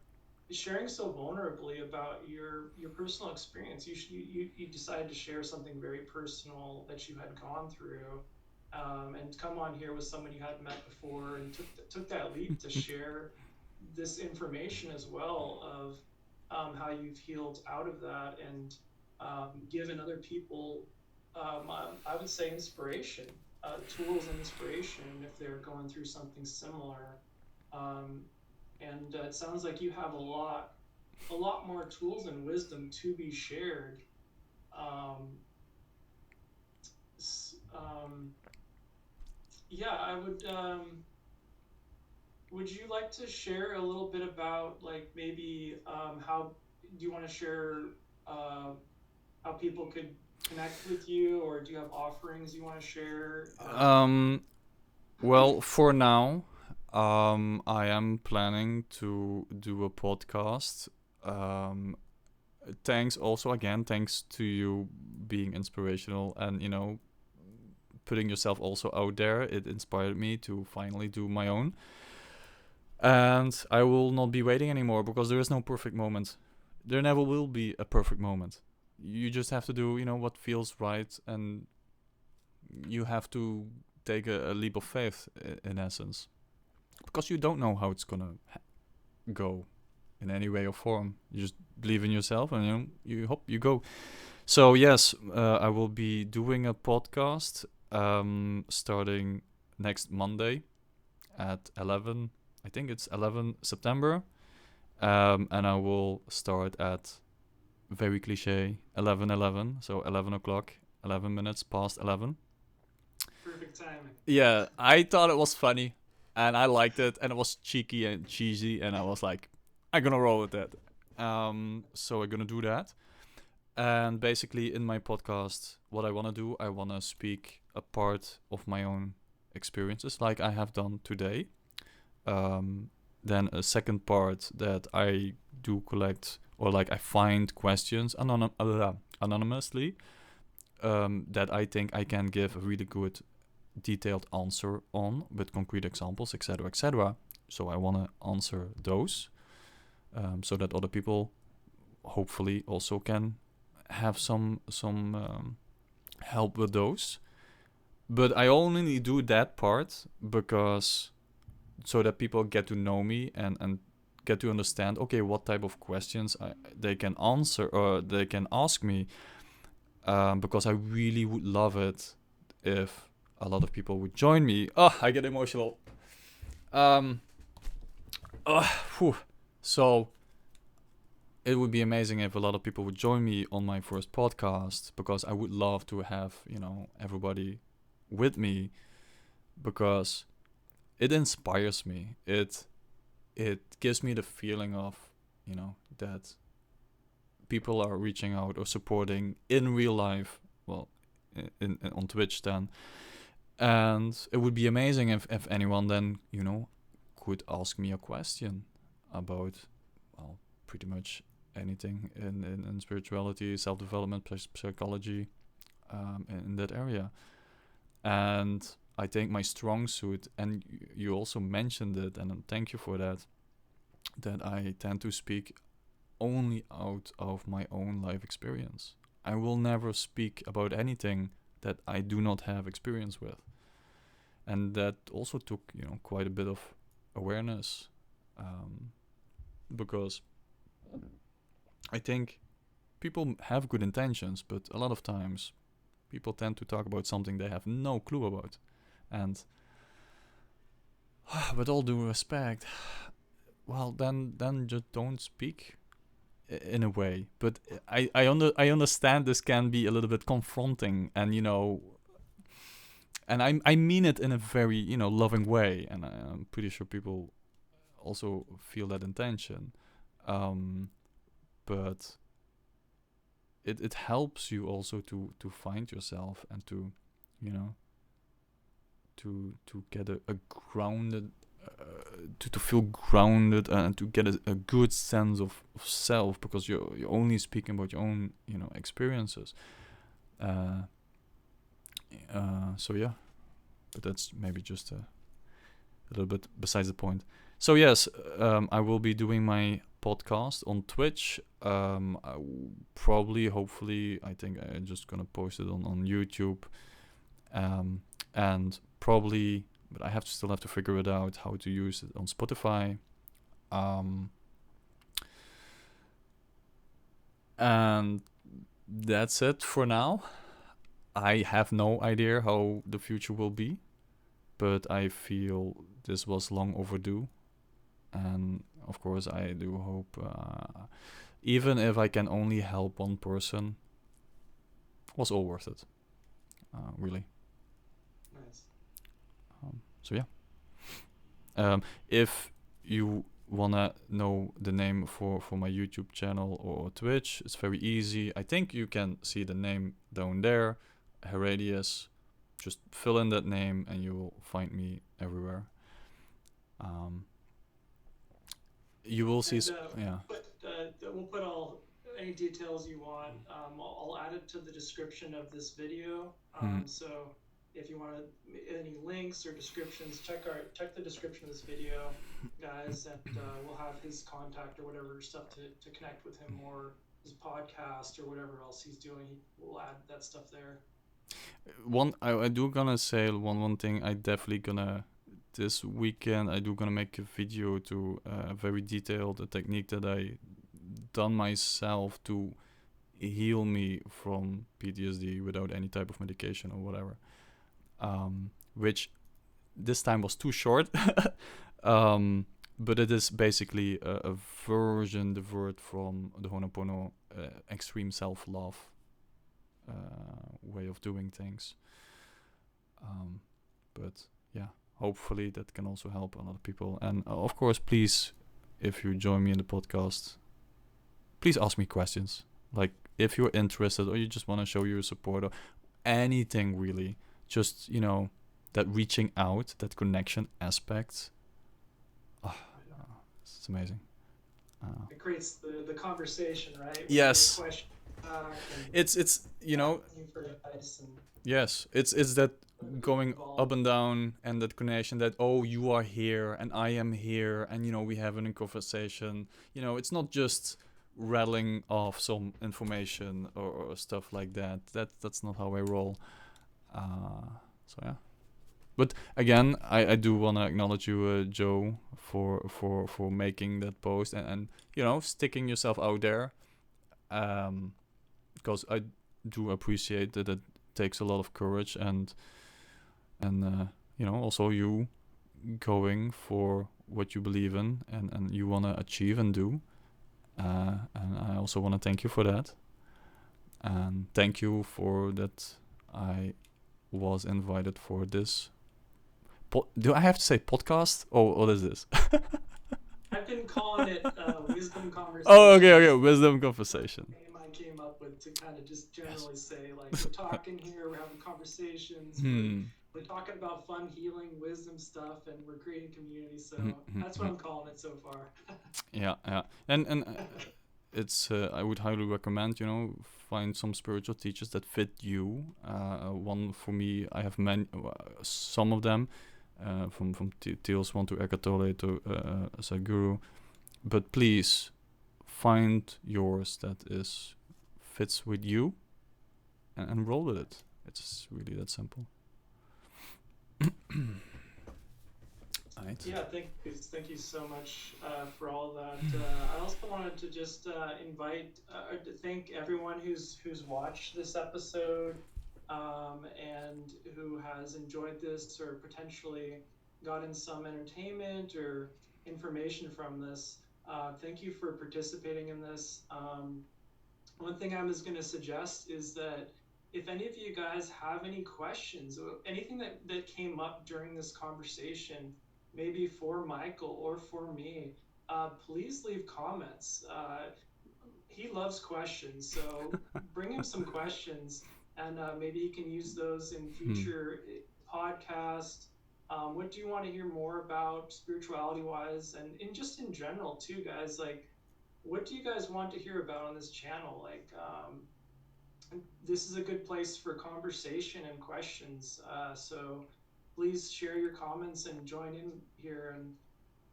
Speaker 1: sharing so vulnerably about your personal experience. You decided to share something very personal that you had gone through, and come on here with someone you hadn't met before, and took that leap to share this information as well of how you've healed out of that and given other people, I would say, inspiration, tools and inspiration if they're going through something similar. Um, and it sounds like you have a lot more tools and wisdom to be shared. Um, um, yeah, I would. Would you like to share a little bit about like maybe how do you want to share uh, how people could connect with you, or do you have offerings you want to share?
Speaker 2: um, well, for now, I am planning to do a podcast. Um, Thanks also again, thanks to you being inspirational and putting yourself also out there. It inspired me to finally do my own. And I will not be waiting anymore because there is no perfect moment. There never will be a perfect moment. You just have to do, what feels right, and you have to take a leap of faith in essence, because you don't know how it's gonna go in any way or form. You just believe in yourself, and you hope you go. So yes, I will be doing a podcast starting next Monday at 11. I think it's 11 September. And I will start at very cliche 11:11, so 11 o'clock, 11 minutes past 11.
Speaker 1: Perfect timing.
Speaker 2: Yeah, I thought it was funny, and I liked it, and it was cheeky and cheesy, and I was like, I'm gonna roll with that. So we're gonna do that, and basically in my podcast, what I wanna do, I wanna speak a part of my own experiences, like I have done today. Um, then a second part that I do collect, or like I find questions anonymously, that I think I can give a really good detailed answer on with concrete examples, etc., etc. So I want to answer those, so that other people hopefully also can have some help with those. But I only do that part because so that people get to know me and get to understand, okay, what type of questions they can answer or they can ask me, because I really would love it if a lot of people would join me. Oh, I get emotional. Um, oh, so it would be amazing if a lot of people would join me on my first podcast, because I would love to have everybody with me, because it inspires me. It gives me the feeling of that people are reaching out or supporting in real life, well, on Twitch then. And it would be amazing if anyone then could ask me a question about, well, pretty much anything in spirituality, self-development, psychology, in that area. And I think my strong suit, and you also mentioned it, and thank you for that, that I tend to speak only out of my own life experience. I will never speak about anything that I do not have experience with. And that also took, quite a bit of awareness, because I think people have good intentions, but a lot of times people tend to talk about something they have no clue about. And with all due respect, well, then just don't speak in a way. But I understand this can be a little bit confronting, and and I mean it in a very loving way, and I'm pretty sure people also feel that intention. Um, but it helps you also to find yourself and to you know to get a grounded to feel grounded and to get a good sense of self, because you're only speaking about your own experiences. uh, so yeah, but that's maybe just a little bit besides the point. So yes, I will be doing my podcast on Twitch. Probably, hopefully, I think I'm just gonna post it on YouTube, and probably, but I still have to figure it out how to use it on Spotify. Um, and that's it for now. I have no idea how the future will be, but I feel this was long overdue. And of course, I do hope, even if I can only help one person, was all worth it. Really.
Speaker 1: Nice.
Speaker 2: So yeah. If you wanna know the name for my YouTube channel or Twitch, it's very easy. I think you can see the name down there, Haradeas. Just fill in that name and you will find me everywhere. Um, you will see,
Speaker 1: And
Speaker 2: yeah.
Speaker 1: we'll put all any details you want. I'll add it to the description of this video.
Speaker 2: Hmm.
Speaker 1: So if you want any links or descriptions, check the description of this video, guys, and we'll have his contact or whatever stuff to connect with him, or his podcast or whatever else he's doing. We'll add that stuff there.
Speaker 2: I do gonna say one thing. I definitely gonna this weekend. I do gonna make a video to very detailed a technique that I done myself to heal me from PTSD without any type of medication or whatever. Which this time was too short. But it is basically a version, the word from the Ho'oponopono, extreme self-love way of doing things. But yeah, hopefully that can also help other people. And of course, please, if you join me in the podcast, please ask me questions. Like if you're interested or you just want to show your support or anything really, just that reaching out, that connection aspect. Oh, it's amazing.
Speaker 1: It creates the conversation, right?
Speaker 2: Yes,
Speaker 1: Question back and
Speaker 2: it's
Speaker 1: asking for advice and
Speaker 2: yes, it's that going up
Speaker 1: involved.
Speaker 2: and down, and that connection, that oh, you are here and I am here, and we have a conversation. It's not just rattling off some information or stuff like that. That's not how I roll. So yeah. But again, I do want to acknowledge you, Joe, for making that post, and sticking yourself out there, because I do appreciate that it takes a lot of courage, and also you going for what you believe in, and you want to achieve and do, and I also want to thank you for that, and thank you for that I was invited for this. Do I have to say podcast, or what is this?
Speaker 1: I've been calling it wisdom conversation.
Speaker 2: Oh, okay, wisdom conversation.
Speaker 1: Name I came up with to kind of just
Speaker 2: Yes.
Speaker 1: generally say, like, we're talking here, we're having conversations,
Speaker 2: Hmm.
Speaker 1: we're talking about fun, healing, wisdom stuff, and we're creating community. So that's what
Speaker 2: Hmm.
Speaker 1: I'm calling it so far.
Speaker 2: Yeah, and it's I would highly recommend find some spiritual teachers that fit you. One for me, I have some of them, from Teal Swan to Eckhart Tolle to Sadhguru, but please find yours that is fits with you, and roll with it. It's really that simple. Right.
Speaker 1: Yeah, thank you so much for all that. I also wanted to just invite to thank everyone who's watched this episode, and who has enjoyed this or potentially gotten some entertainment or information from this. Thank you for participating in this. One thing I was going to suggest is that if any of you guys have any questions or anything that came up during this conversation, maybe for Michael or for me, please leave comments. He loves questions, so bring him some questions, and maybe he can use those in
Speaker 2: Hmm.
Speaker 1: future podcasts. What do you want to hear more about spirituality wise, and just in general too, guys? Like, what do you guys want to hear about on this channel? Like, this is a good place for conversation and questions. So please share your comments and join in here. And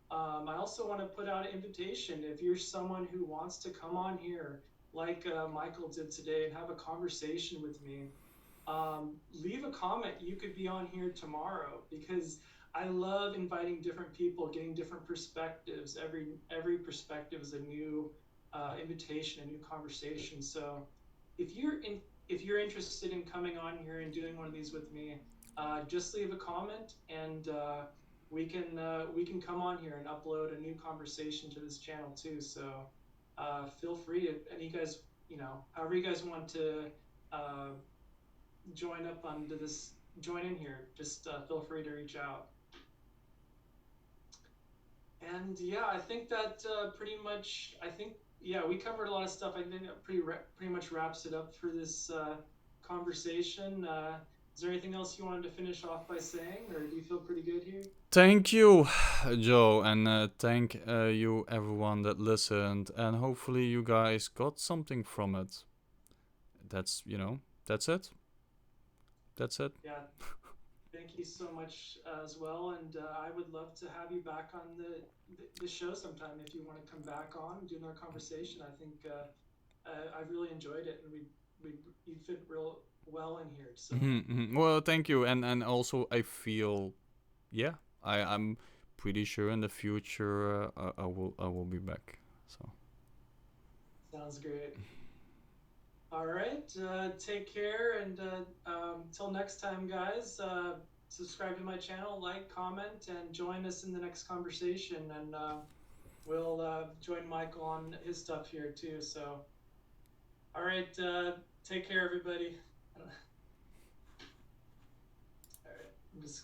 Speaker 1: I also want to put out an invitation. If you're someone who wants to come on here, like Michael did today, and have a conversation with me, leave a comment. You could be on here tomorrow, because I love inviting different people, getting different perspectives. Every perspective is a new invitation, a new conversation. So if you're interested in coming on here and doing one of these with me, just leave a comment, and we can come on here and upload a new conversation to this channel too. So feel free to, and you guys, however you guys want to uh, join up onto this, join in here, just feel free to reach out. And yeah, I think that pretty much, yeah, we covered a lot of stuff. I think that pretty much wraps it up for this conversation. Is there anything else you wanted to finish off by saying, or do you feel pretty good here?
Speaker 2: Thank you, Joe, and thank you everyone that listened, and hopefully you guys got something from it. That's that's it. That's it.
Speaker 1: Yeah, thank you so much as well, and I would love to have you back on the show sometime if you want to come back on and do another conversation. I think I really enjoyed it, and we you fit real well in here. So
Speaker 2: Well, thank you, and also I feel, yeah, I'm pretty sure in the future I will be back. So
Speaker 1: sounds great. All right, take care, and till next time, guys. Subscribe to my channel, like, comment, and join us in the next conversation. And we'll join Michael on his stuff here too. So, all right, take care, everybody. All right, I'm just